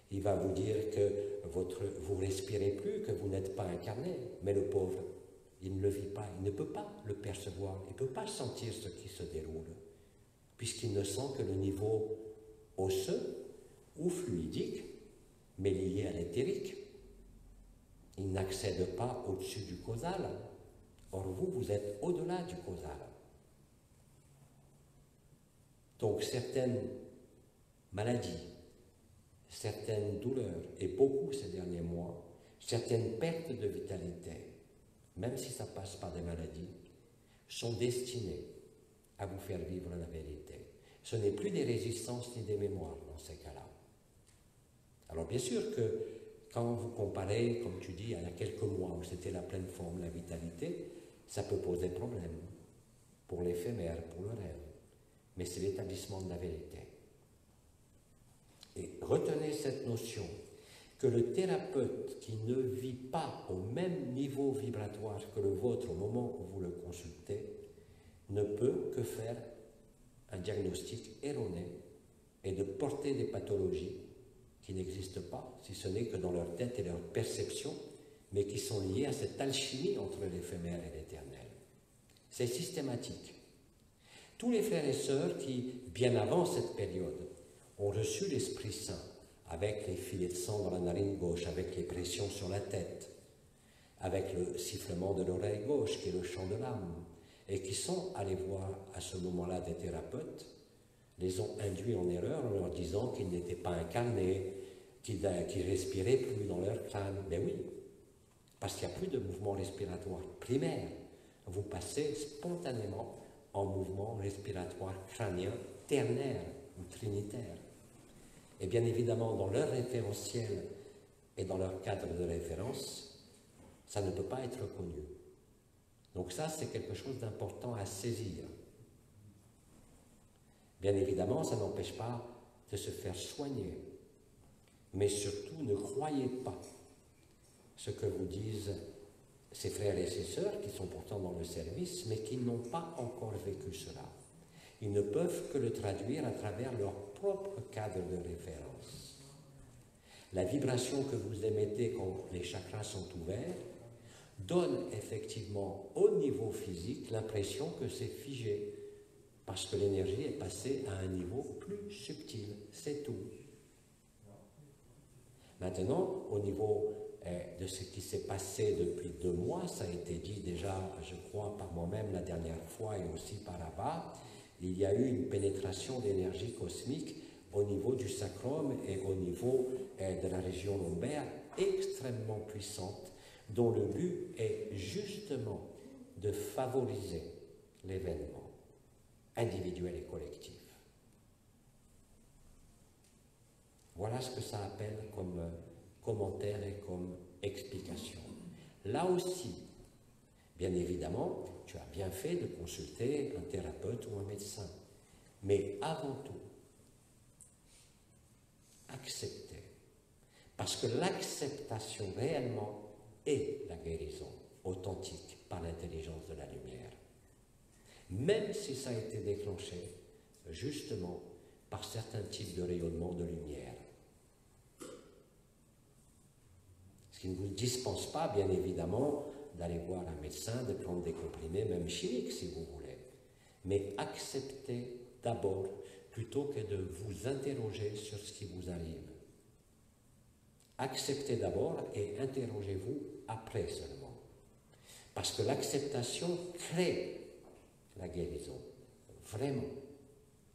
Il va vous dire que vous ne respirez plus, que vous n'êtes pas incarné. Mais le pauvre, il ne le vit pas, il ne peut pas le percevoir, il ne peut pas sentir ce qui se déroule, puisqu'il ne sent que le niveau osseux ou fluidique, mais lié à l'éthérique. Il n'accède pas au-dessus du causal. Or vous, vous êtes au-delà du causal. Donc certaines maladies, certaines douleurs, et beaucoup ces derniers mois, certaines pertes de vitalité, même si ça passe par des maladies, sont destinées à vous faire vivre la vérité. Ce n'est plus des résistances ni des mémoires dans ces cas-là. Alors bien sûr que quand vous comparez, comme tu dis, à quelques mois où c'était la pleine forme, la vitalité, ça peut poser problème pour l'éphémère, pour le rêve. Mais c'est l'établissement de la vérité. Et retenez cette notion que le thérapeute qui ne vit pas au même niveau vibratoire que le vôtre au moment où vous le consultez ne peut que faire un diagnostic erroné et de porter des pathologies qui n'existent pas, si ce n'est que dans leur tête et leur perception, mais qui sont liées à cette alchimie entre l'éphémère et l'éternel. C'est systématique. Tous les frères et sœurs qui, bien avant cette période, ont reçu l'Esprit Saint, avec les filets de sang dans la narine gauche, avec les pressions sur la tête, avec le sifflement de l'oreille gauche, qui est le chant de l'âme, et qui sont allés voir à ce moment-là des thérapeutes, les ont induits en erreur en leur disant qu'ils n'étaient pas incarnés, qu'ils respiraient plus dans leur crâne. Mais oui, parce qu'il n'y a plus de mouvement respiratoire primaire. Vous passez spontanément en mouvement respiratoire crânien ternaire ou trinitaire. Et bien évidemment, dans leur référentiel et dans leur cadre de référence, ça ne peut pas être connu. Donc ça, c'est quelque chose d'important à saisir. Bien évidemment, ça n'empêche pas de se faire soigner. Mais surtout, ne croyez pas ce que vous disent ces frères et ces sœurs qui sont pourtant dans le service, mais qui n'ont pas encore vécu cela. Ils ne peuvent que le traduire à travers leur propre cadre de référence. La vibration que vous émettez quand les chakras sont ouverts donne effectivement au niveau physique l'impression que c'est figé, parce que l'énergie est passée à un niveau plus subtil, c'est tout. Maintenant, au niveau de ce qui s'est passé depuis 2 mois, ça a été dit déjà, je crois, par moi-même la dernière fois et aussi par Abba, il y a eu une pénétration d'énergie cosmique au niveau du sacrum et au niveau de la région lombaire extrêmement puissante, dont le but est justement de favoriser l'événement individuel et collectif. Voilà ce que ça appelle comme commentaire et comme explication. Là aussi, bien évidemment, tu as bien fait de consulter un thérapeute ou un médecin. Mais avant tout, accepter. Parce que l'acceptation réellement est la guérison authentique par l'intelligence de la lumière. Même si ça a été déclenché justement par certains types de rayonnement de lumière. Ce qui ne vous dispense pas, bien évidemment, d'aller voir un médecin, de prendre des comprimés, même chimiques si vous voulez. Mais acceptez d'abord, plutôt que de vous interroger sur ce qui vous arrive. Acceptez d'abord et interrogez-vous après seulement. Parce que l'acceptation crée la guérison, vraiment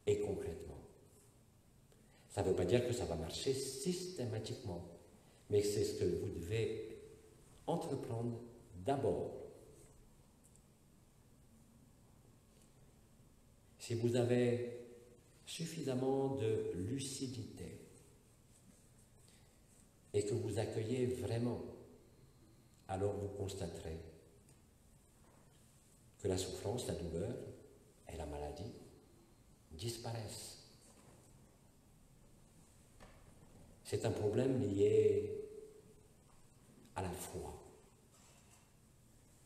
et concrètement. Ça ne veut pas dire que ça va marcher systématiquement, mais c'est ce que vous devez entreprendre d'abord. Si vous avez suffisamment de lucidité et que vous accueillez vraiment, alors vous constaterez que la souffrance, la douleur et la maladie disparaissent. C'est un problème lié à la foi,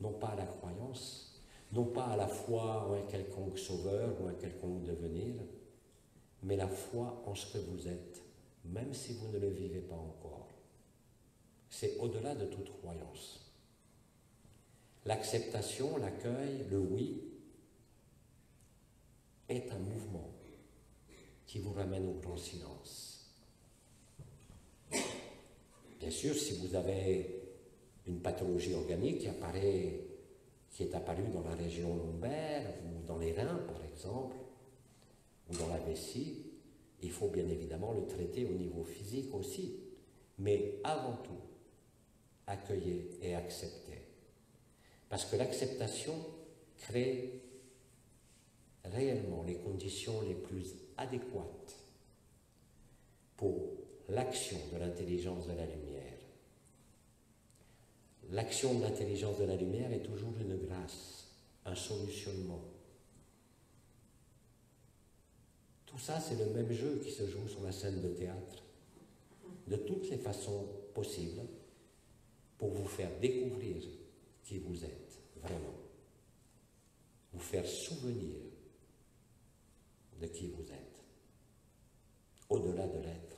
non pas à la croyance, non pas à la foi en un quelconque sauveur ou un quelconque devenir, mais la foi en ce que vous êtes, même si vous ne le vivez pas encore. C'est au-delà de toute croyance. L'acceptation, l'accueil, le oui, est un mouvement qui vous ramène au grand silence. Bien sûr, si vous avez une pathologie organique qui est apparue dans la région lombaire ou dans les reins, par exemple, ou dans la vessie, il faut bien évidemment le traiter au niveau physique aussi. Mais avant tout, accueillez et acceptez. Parce que l'acceptation crée réellement les conditions les plus adéquates pour l'action de l'intelligence de la lumière. L'action de l'intelligence de la lumière est toujours une grâce, un solutionnement. Tout ça, c'est le même jeu qui se joue sur la scène de théâtre, de toutes les façons possibles, pour vous faire découvrir qui vous êtes, vraiment. Vous faire souvenir de qui vous êtes. au-delà de l'être.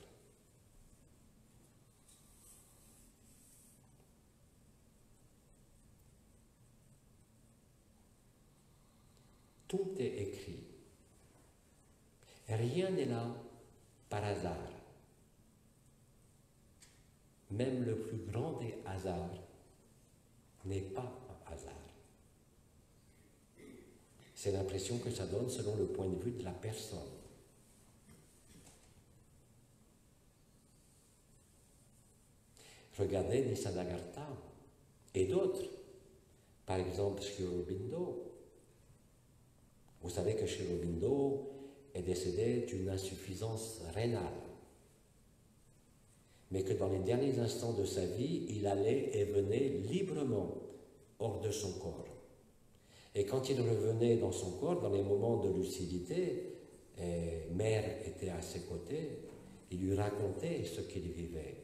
Tout est écrit. Rien n'est là par hasard. Même le plus grand des hasards n'est pas un hasard. C'est l'impression que ça donne selon le point de vue de la personne. Regardez Nisargadatta et d'autres. Par exemple, Sri Aurobindo. Vous savez que Sri Aurobindo est décédé d'une insuffisance rénale, mais que dans les derniers instants de sa vie, il allait et venait librement hors de son corps. Et quand il revenait dans son corps, dans les moments de lucidité, et Mère était à ses côtés, il lui racontait ce qu'il vivait.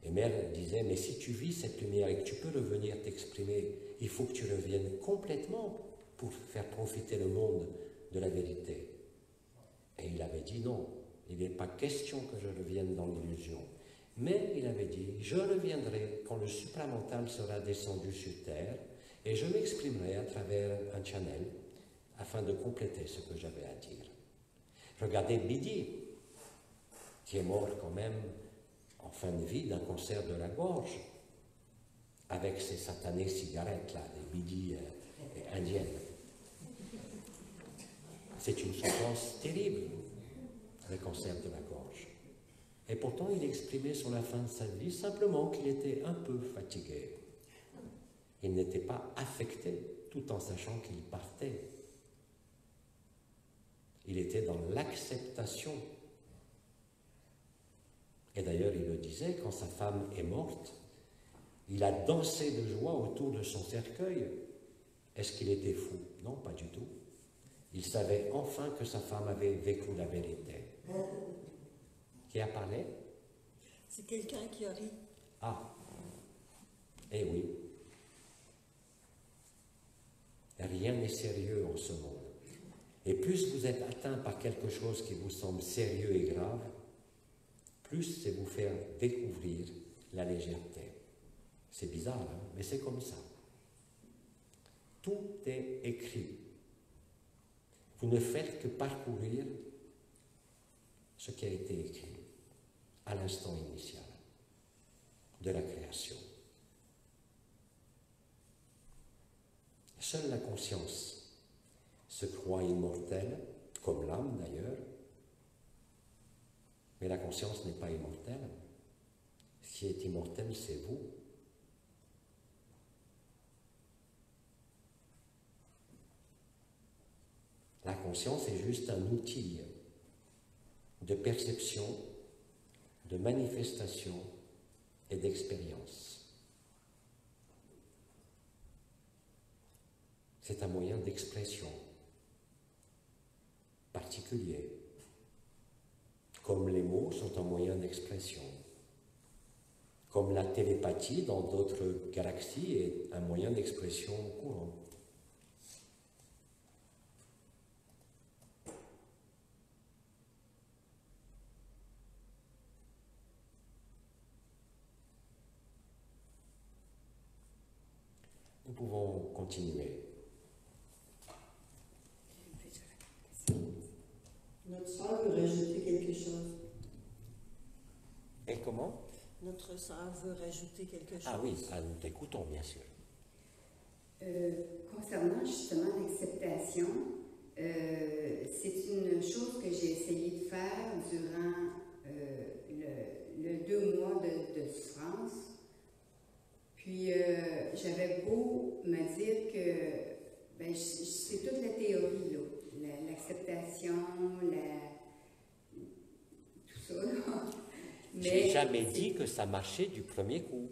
Et Mère disait, mais si tu vis cette lumière et que tu peux revenir t'exprimer, il faut que tu reviennes complètement pour faire profiter le monde de la vérité. Et il avait dit non, il n'est pas question que je revienne dans l'illusion. Mais il avait dit, je reviendrai quand le supramental sera descendu sur terre et je m'exprimerai à travers un channel afin de compléter ce que j'avais à dire. Regardez Bidi, qui est mort quand même en fin de vie d'un cancer de la gorge, avec ses satanées cigarettes, là, les Bidi indiennes. C'est une souffrance terrible, le cancer de la gorge. Et pourtant, il exprimait sur la fin de sa vie simplement qu'il était un peu fatigué. Il n'était pas affecté, tout en sachant qu'il partait. Il était dans l'acceptation. Et d'ailleurs, il le disait, quand sa femme est morte, il a dansé de joie autour de son cercueil. Est-ce qu'il était fou? Non, pas du tout. Il savait enfin que sa femme avait vécu la vérité. Qui a parlé? C'est quelqu'un qui a ri. Ah, eh oui. Rien n'est sérieux en ce monde. Et plus vous êtes atteint par quelque chose qui vous semble sérieux et grave, plus c'est vous faire découvrir la légèreté. C'est bizarre, hein? Mais c'est comme ça. Tout est écrit. Vous ne faites que parcourir ce qui a été écrit à l'instant initial de la création. Seule la conscience se croit immortelle, comme l'âme d'ailleurs, mais la conscience n'est pas immortelle. Ce qui est immortel, c'est vous. La conscience est juste un outil de perception, de manifestation et d'expérience. C'est un moyen d'expression particulier, comme les mots sont un moyen d'expression, comme la télépathie dans d'autres galaxies est un moyen d'expression courant. Nous pouvons continuer. Notre sœur veut rajouter quelque chose. Et comment? Notre sœur veut rajouter quelque chose. Ah oui, nous t'écoutons bien sûr. Concernant justement l'acceptation, c'est une chose que j'ai essayé de faire durant le 2 mois de souffrance. Puis j'avais beau me dire que c'est toute la théorie, là, l'acceptation, tout ça. Là. J'ai jamais dit que ça marchait du premier coup.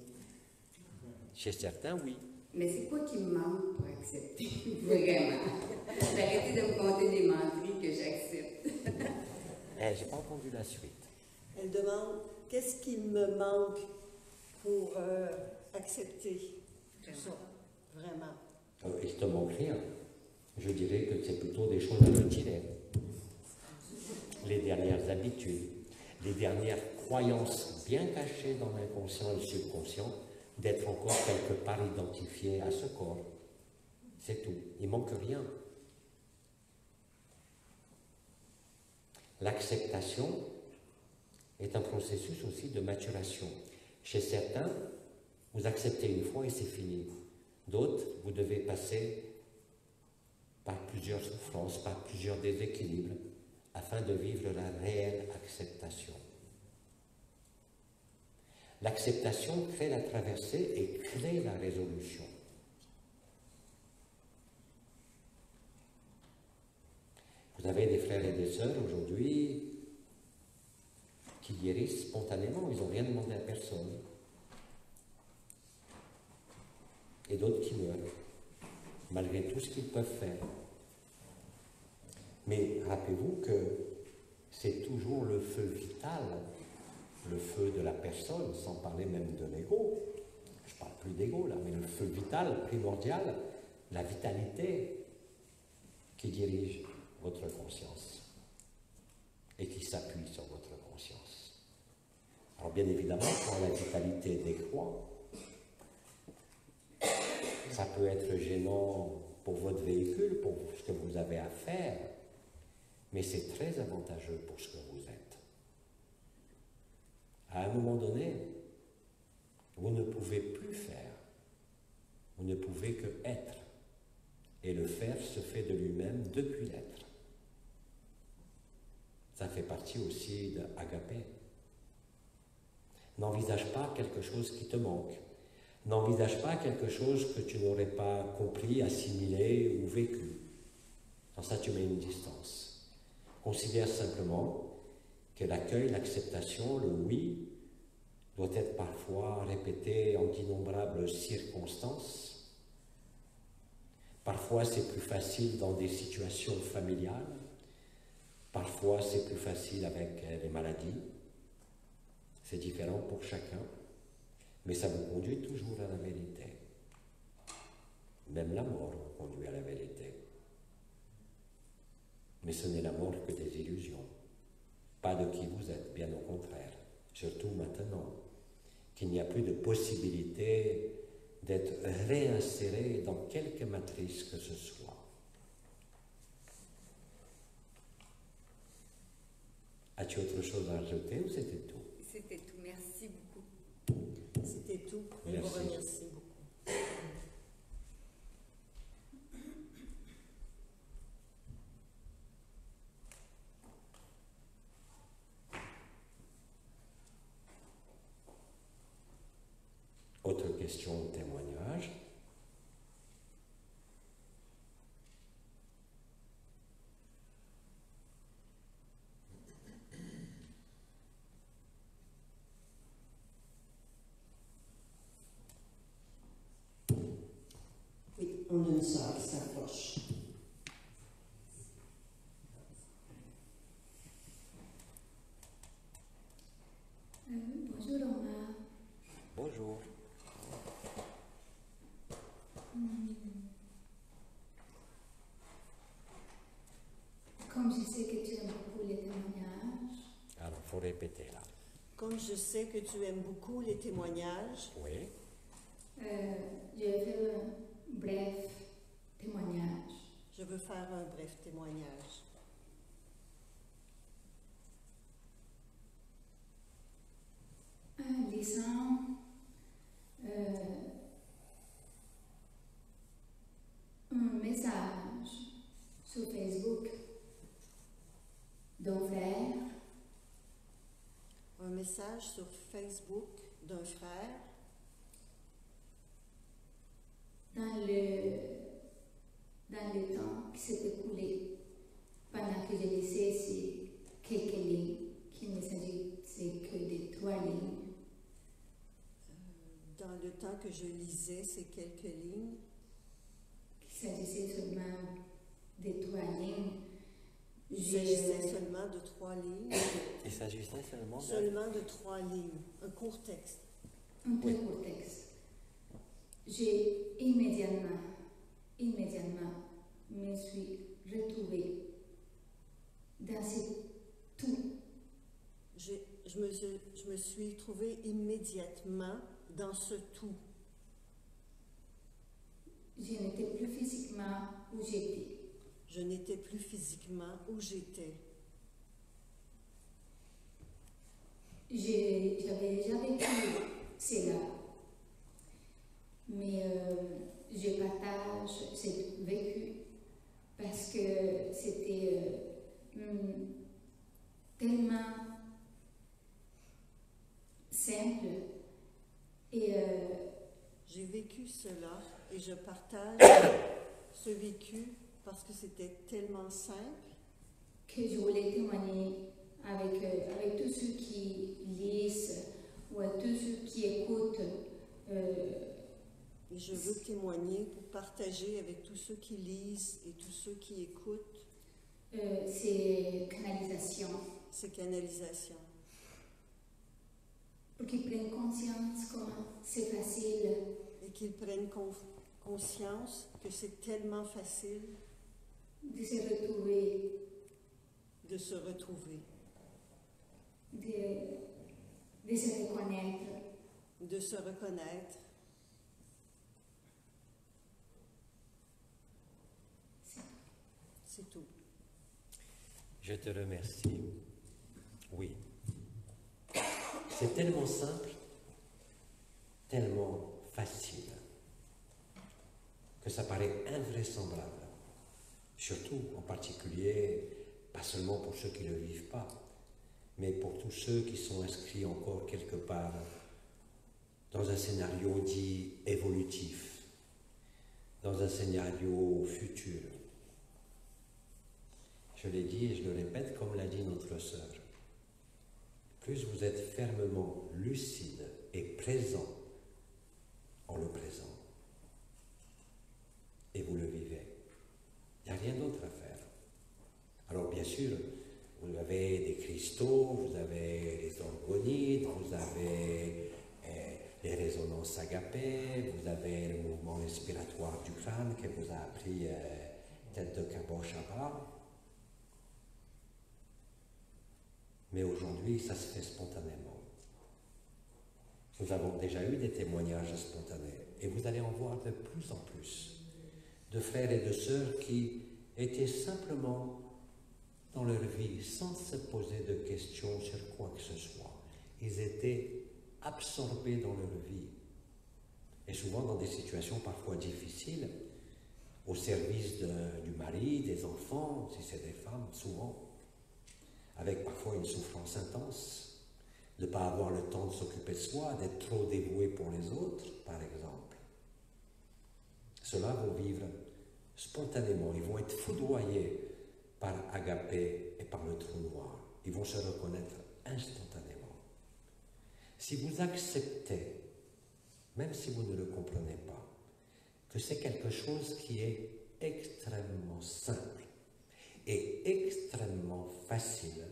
Chez certains, oui. Mais c'est quoi qui me manque pour accepter? Vraiment. Arrêtez de me compter des menteries que j'accepte. J'ai pas entendu la suite. Elle demande qu'est-ce qui me manque pour accepter tout ça, vraiment. Il te manque rien. Je dirais que c'est plutôt des choses à retirer. les dernières habitudes, les dernières croyances bien cachées dans l'inconscient et le subconscient, d'être encore quelque part identifiées à ce corps. C'est tout, il ne manque rien. L'acceptation est un processus aussi de maturation. Chez certains, vous acceptez une fois et c'est fini. D'autres, vous devez passer par plusieurs souffrances, par plusieurs déséquilibres, afin de vivre la réelle acceptation. L'acceptation crée la traversée et crée la résolution. Vous avez des frères et des sœurs aujourd'hui qui guérissent spontanément, ils n'ont rien demandé à personne. Et d'autres qui meurent, malgré tout ce qu'ils peuvent faire. Mais rappelez-vous que c'est toujours le feu vital, le feu de la personne, sans parler même de l'ego. Je ne parle plus d'ego là, mais le feu vital, primordial, la vitalité qui dirige votre conscience et qui s'appuie sur votre conscience. Alors bien évidemment, quand la vitalité décroît, ça peut être gênant pour votre véhicule, pour ce que vous avez à faire, mais c'est très avantageux pour ce que vous êtes. À un moment donné, vous ne pouvez plus faire, vous ne pouvez que être, et le faire se fait de lui-même depuis l'être. Ça fait partie aussi de Agapé. N'envisage pas quelque chose qui te manque. N'envisage pas quelque chose que tu n'aurais pas compris, assimilé ou vécu. Dans ça, tu mets une distance. Considère simplement que l'accueil, l'acceptation, le oui, doit être parfois répété en d'innombrables circonstances. Parfois, c'est plus facile dans des situations familiales. Parfois, c'est plus facile avec les maladies. C'est différent pour chacun. Mais ça vous conduit toujours à la vérité. Même la mort vous conduit à la vérité. Mais ce n'est la mort que des illusions. Pas de qui vous êtes, bien au contraire. Surtout maintenant, qu'il n'y a plus de possibilité d'être réinséré dans quelque matrice que ce soit. As-tu autre chose à ajouter ou c'était tout? C'était tout. Merci beaucoup. C'était tout. Je vous Merci. remercie beaucoup. Autre question ou témoignage? Oui, on a une sœur qui s'approche. Bonjour Omar. Bonjour. Comme je sais que tu aimes beaucoup les témoignages, Alors, il faut répéter là. Comme je sais que tu aimes beaucoup les témoignages, Oui. je vais faire un bref témoignage. je veux faire un bref témoignage. En lisant un message sur Facebook d'un frère Un message sur Facebook d'un frère dans le temps qui s'est écoulé pendant que je lisais ces quelques lignes qui ne s'agissait que de 3 lignes. dans le temps que je lisais ces quelques lignes, Il s'agissait seulement de 3 lignes. il s'agissait seulement de 3 lignes, Il s'agissait seulement de... seulement de 3 lignes, un court texte. Un très court texte. J'ai immédiatement, me suis retrouvée dans cette tout. Je me suis trouvée immédiatement dans ce tout. Je n'étais plus physiquement où j'étais. Je n'étais plus physiquement où j'étais. J'avais déjà vécu cela, mais je partage ce vécu parce que c'était tellement simple et J'ai vécu cela et je partage ce vécu parce que c'était tellement simple que je voulais témoigner avec tous ceux qui lisent ou à tous ceux qui écoutent. et je veux témoigner pour partager avec tous ceux qui lisent et tous ceux qui écoutent Ces canalisations, ces canalisations. pour qu'ils prennent conscience comment c'est facile Et qu'ils prennent conscience que c'est tellement facile de se retrouver, de se retrouver, de se reconnaître. de se reconnaître. C'est tout. Je te remercie. Oui. C'est tellement simple, tellement facile, que ça paraît invraisemblable. Surtout, en particulier, pas seulement pour ceux qui ne le vivent pas, mais pour tous ceux qui sont inscrits encore quelque part dans un scénario dit évolutif, dans un scénario futur. Je l'ai dit et je le répète comme l'a dit notre sœur. Plus vous êtes fermement lucide et présent en le présent, et vous le vivez, il n'y a rien d'autre à faire. Alors bien sûr, vous avez des cristaux, vous avez les orgonites, vous avez les résonances agapées, vous avez le mouvement respiratoire du crâne que vous a appris tête de caboche à bas. Mais aujourd'hui, ça se fait spontanément. Nous avons déjà eu des témoignages spontanés et vous allez en voir de plus en plus de frères et de sœurs qui étaient simplement dans leur vie sans se poser de questions sur quoi que ce soit. Ils étaient absorbés dans leur vie et souvent dans des situations parfois difficiles au service du mari, des enfants, si c'est des femmes, souvent, avec parfois une souffrance intense, de ne pas avoir le temps de s'occuper de soi, d'être trop dévoué pour les autres, par exemple. Ceux-là vont vivre spontanément, ils vont être foudroyés par Agapé et par le trou noir. Ils vont se reconnaître instantanément. Si vous acceptez, même si vous ne le comprenez pas, que c'est quelque chose qui est extrêmement simple et extrêmement facile,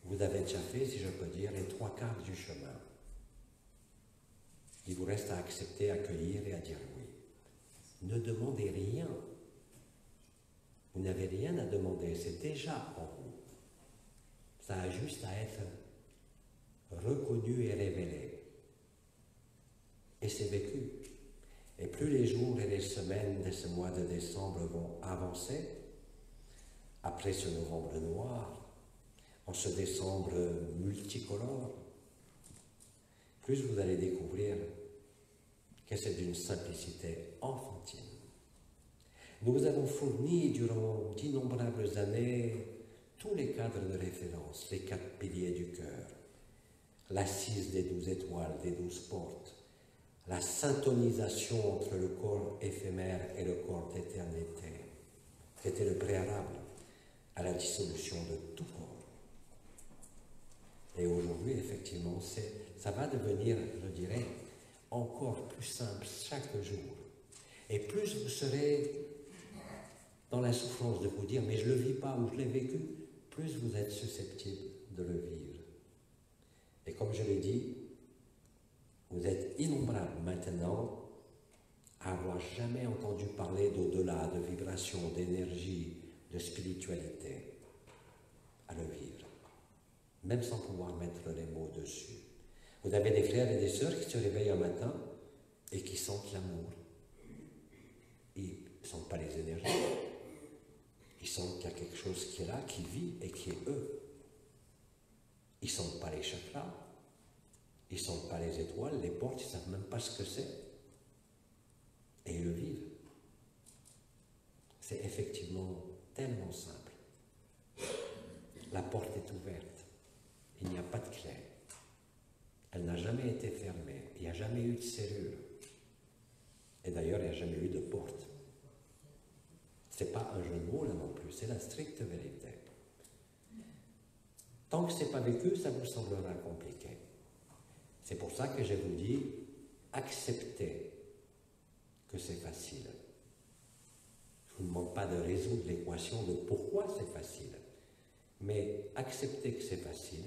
vous avez déjà fait, si je peux dire, les 3/4 du chemin. Il vous reste à accepter, à accueillir et à dire oui. Ne demandez rien. Vous n'avez rien à demander, c'est déjà en vous. Ça a juste à être reconnu et révélé. Et c'est vécu. Et plus les jours et les semaines de ce mois de décembre vont avancer, après ce novembre noir, en ce décembre multicolore, plus vous allez découvrir que c'est d'une simplicité enfantine. Nous vous avons fourni durant d'innombrables années tous les cadres de référence, les 4 piliers du cœur, l'assise des 12 étoiles, des 12 portes, la syntonisation entre le corps éphémère et le corps d'éternité, qui était le préalable à la dissolution de tout corps. Et aujourd'hui, effectivement, ça va devenir, je dirais, encore plus simple chaque jour. Et plus vous serez dans la souffrance de vous dire « mais je ne le vis pas » ou « je l'ai vécu », plus vous êtes susceptible de le vivre. Et comme je l'ai dit, vous êtes innombrables maintenant à avoir jamais entendu parler d'au-delà, de vibration, d'énergie, de spiritualité. le vivre, même sans pouvoir mettre les mots dessus. Vous avez des frères et des sœurs qui se réveillent un matin et qui sentent l'amour. Ils ne sentent pas les énergies. Ils sentent qu'il y a quelque chose qui est là, qui vit et qui est eux. Ils ne sentent pas les chakras. Ils ne sentent pas les étoiles, les portes, ils ne savent même pas ce que c'est. Et ils le vivent. C'est effectivement tellement simple. La porte est ouverte. Il n'y a pas de clé. Elle n'a jamais été fermée. Il n'y a jamais eu de serrure. Et d'ailleurs, il n'y a jamais eu de porte. Ce n'est pas un jeu de mots là non plus, c'est la stricte vérité. Tant que ce n'est pas vécu, ça vous semblera compliqué. C'est pour ça que je vous dis, acceptez que c'est facile. Je ne vous demande pas de résoudre l'équation de pourquoi c'est facile, mais acceptez que c'est facile,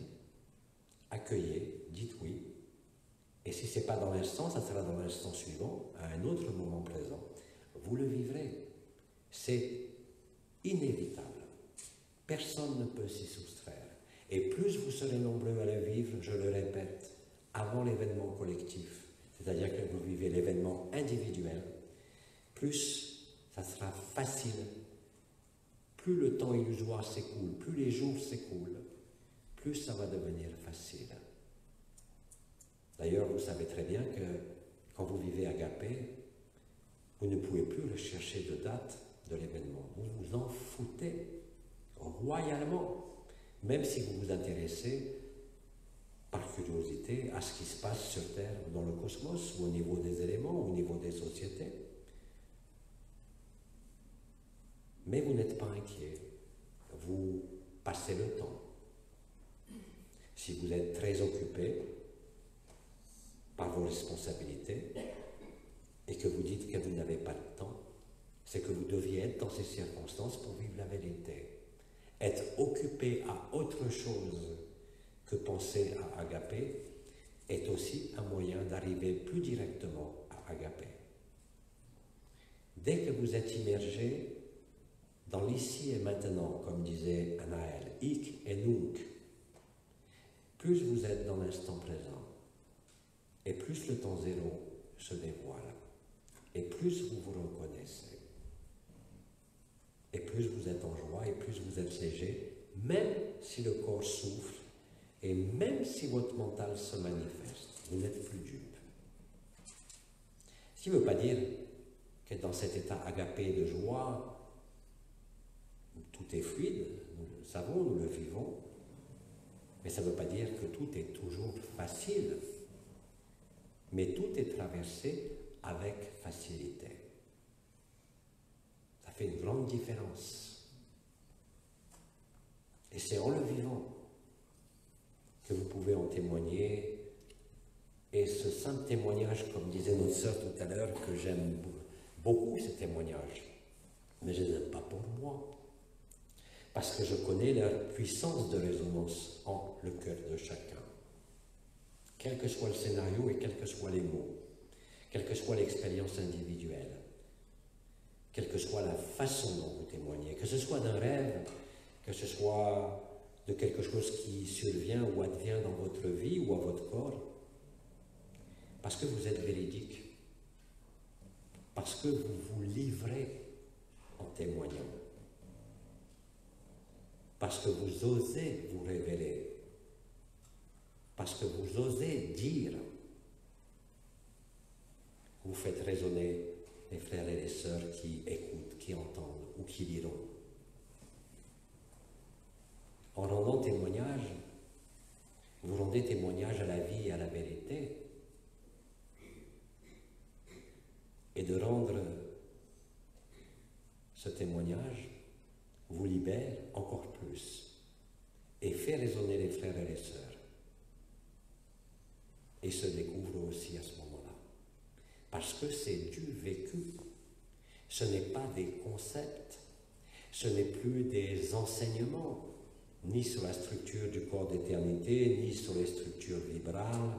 accueillez, dites oui, et si ce n'est pas dans l'instant, ça sera dans l'instant suivant, à un autre moment présent. Vous le vivrez. C'est inévitable. Personne ne peut s'y soustraire. Et plus vous serez nombreux à le vivre, je le répète, avant l'événement collectif, c'est-à-dire que vous vivez l'événement individuel, plus ça sera facile. Plus le temps illusoire s'écoule, plus les jours s'écoulent, plus ça va devenir facile. D'ailleurs, vous savez très bien que quand vous vivez Agapé, vous ne pouvez plus rechercher de date de l'événement. Vous vous en foutez royalement, même si vous vous intéressez par curiosité à ce qui se passe sur Terre ou dans le cosmos, ou au niveau des éléments, ou au niveau des sociétés. Mais vous n'êtes pas inquiet. Vous passez le temps. Si vous êtes très occupé par vos responsabilités et que vous dites que vous n'avez pas de temps, c'est que vous deviez être dans ces circonstances pour vivre la vérité. Être occupé à autre chose que penser à Agapé est aussi un moyen d'arriver plus directement à Agapé. Dès que vous êtes immergé dans l'ici et maintenant, comme disait Anaël, hic et nunc, plus vous êtes dans l'instant présent, et plus le temps zéro se dévoile, et plus vous vous reconnaissez, et plus vous êtes en joie, et plus vous êtes léger, même si le corps souffle, et même si votre mental se manifeste, vous n'êtes plus dupe. Ce qui ne veut pas dire que dans cet état agapé de joie, tout est fluide, nous le savons, nous le vivons, mais ça ne veut pas dire que tout est toujours facile, mais tout est traversé avec facilité. Ça fait une grande différence. Et c'est en le vivant que vous pouvez en témoigner. Et ce simple témoignage, comme disait notre sœur tout à l'heure, que j'aime beaucoup ces témoignages, mais je ne les aime pas pour moi. Parce que je connais leur puissance de résonance en le cœur de chacun. Quel que soit le scénario et quels que soient les mots, quelle que soit l'expérience individuelle, quelle que soit la façon dont vous témoignez, que ce soit d'un rêve, que ce soit de quelque chose qui survient ou advient dans votre vie ou à votre corps, parce que vous êtes véridique, parce que vous vous livrez en témoignant, parce que vous osez vous révéler, parce que vous osez dire, vous faites résonner les frères et les sœurs qui écoutent, qui entendent ou qui liront. En rendant témoignage, vous rendez témoignage à la vie et à la vérité. Et de rendre ce témoignage vous libère encore plus et fait résonner les frères et les sœurs. Et se découvre aussi à ce moment-là. Parce que c'est du vécu. Ce n'est pas des concepts, ce n'est plus des enseignements, ni sur la structure du corps d'éternité, ni sur les structures vibrales,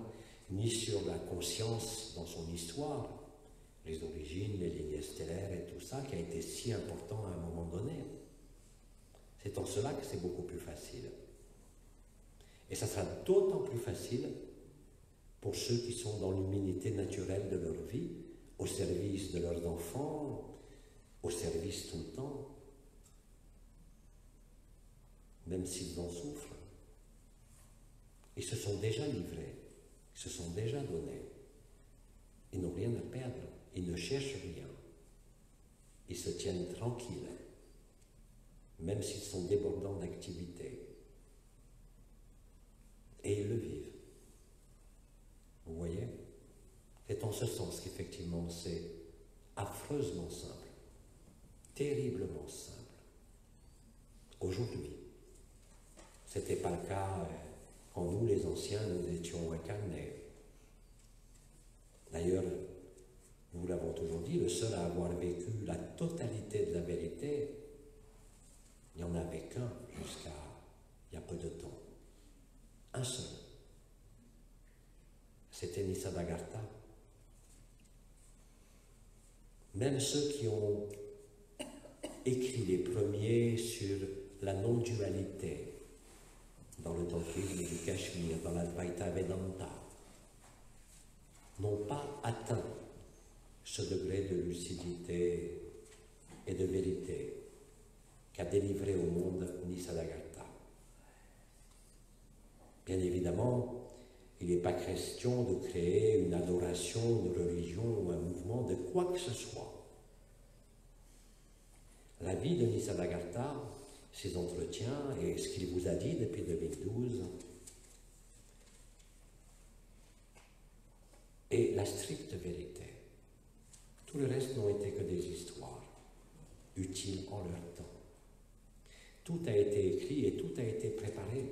ni sur la conscience dans son histoire, les origines, les lignes stellaires et tout ça qui a été si important à un moment donné. C'est en cela que c'est beaucoup plus facile. Et ça sera d'autant plus facile pour ceux qui sont dans l'humilité naturelle de leur vie, au service de leurs enfants, au service tout le temps, même s'ils en souffrent. Ils se sont déjà livrés, ils se sont déjà donnés. Ils n'ont rien à perdre, ils ne cherchent rien. Ils se tiennent tranquilles, même s'ils sont débordants d'activité. Et ils le vivent. Vous voyez? C'est en ce sens qu'effectivement c'est affreusement simple, terriblement simple. Aujourd'hui, ce n'était pas le cas quand nous, les anciens, nous étions incarnés. D'ailleurs, nous l'avons toujours dit, le seul à avoir vécu la totalité de la vérité, il n'y en avait qu'un jusqu'à il y a peu de temps. Un seul. C'était Nisargadatta. Même ceux qui ont écrit les premiers sur la non-dualité dans le tantrisme du Cachemire, dans l'Advaita Vedanta, n'ont pas atteint ce degré de lucidité et de vérité qu'a délivré au monde Nisargadatta. Bien évidemment, il n'est pas question de créer une adoration, une religion ou un mouvement de quoi que ce soit. La vie de Nisargadatta, ses entretiens et ce qu'il vous a dit depuis 2012 est la stricte vérité. Tout le reste n'ont été que des histoires, utiles en leur temps. Tout a été écrit et tout a été préparé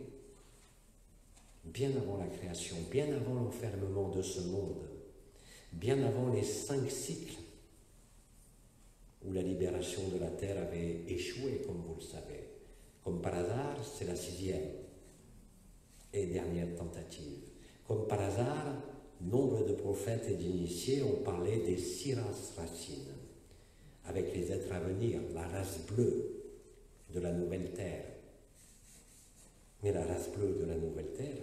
bien avant la création, bien avant l'enfermement de ce monde, bien avant les 5 cycles où la libération de la terre avait échoué, comme vous le savez. Comme par hasard, c'est la 6e et dernière tentative. Comme par hasard, nombre de prophètes et d'initiés ont parlé des 6 races racines, avec les êtres à venir, la race bleue de la nouvelle terre. Mais la race bleue de la nouvelle terre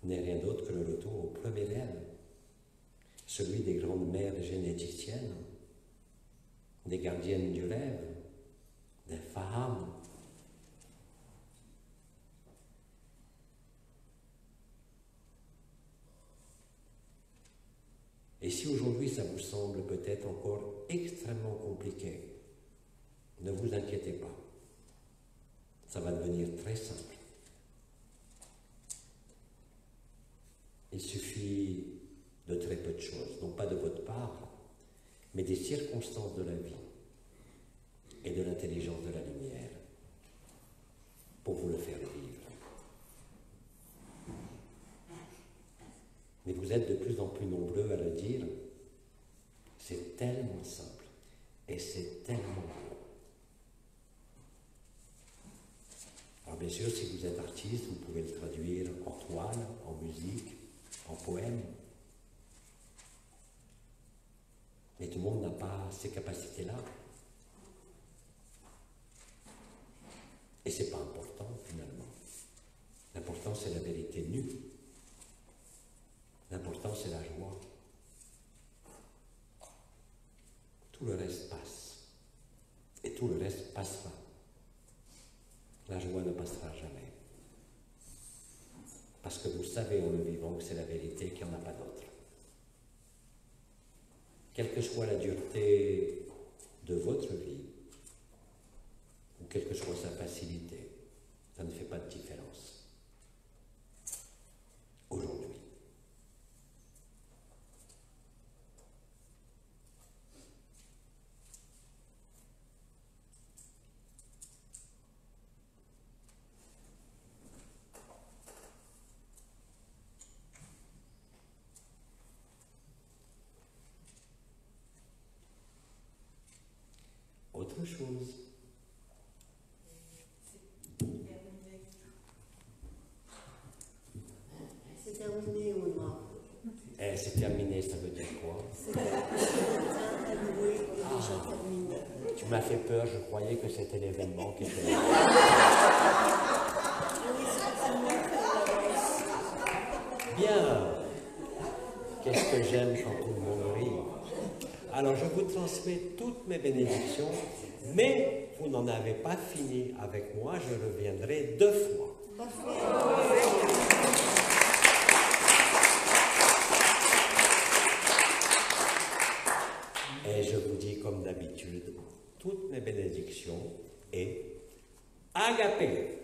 n'est rien d'autre que le retour au premier réel, celui des grandes mères généticiennes, des gardiennes du rêve, des femmes. Et si aujourd'hui ça vous semble peut-être encore extrêmement compliqué, ne vous inquiétez pas, ça va devenir très simple. Il suffit de très peu de choses, non pas de votre part, mais des circonstances de la vie et de l'intelligence de la lumière pour vous le faire vivre. Mais vous êtes de plus en plus nombreux à le dire, c'est tellement simple et c'est tellement beau. Alors bien sûr, si vous êtes artiste, vous pouvez le traduire en toile, en musique, en poème. Mais tout le monde n'a pas ces capacités-là. Et ce n'est pas important, finalement. L'important, c'est la vérité nue. L'important, c'est la joie. Tout le reste passe. Et tout le reste passera. La joie ne passera jamais. Parce que vous savez en le vivant que c'est la vérité, qu'il n'y en a pas d'autre. Quelle que soit la dureté de votre vie, ou quelle que soit sa facilité, ça ne fait pas de différence. Aujourd'hui. Autre chose. C'est terminé ou non? C'est terminé, ça veut dire quoi? C'est le temps alloué est déjà terminé. Tu m'a fait peur, je croyais que c'était l'événement qui était là. Bien. Qu'est-ce que j'aime quand tout le monde rit. Alors je vous transmets toutes mes bénédictions, mais vous n'en avez pas fini avec moi, je reviendrai 2 fois. Et je vous dis comme d'habitude, toutes mes bénédictions et agapé.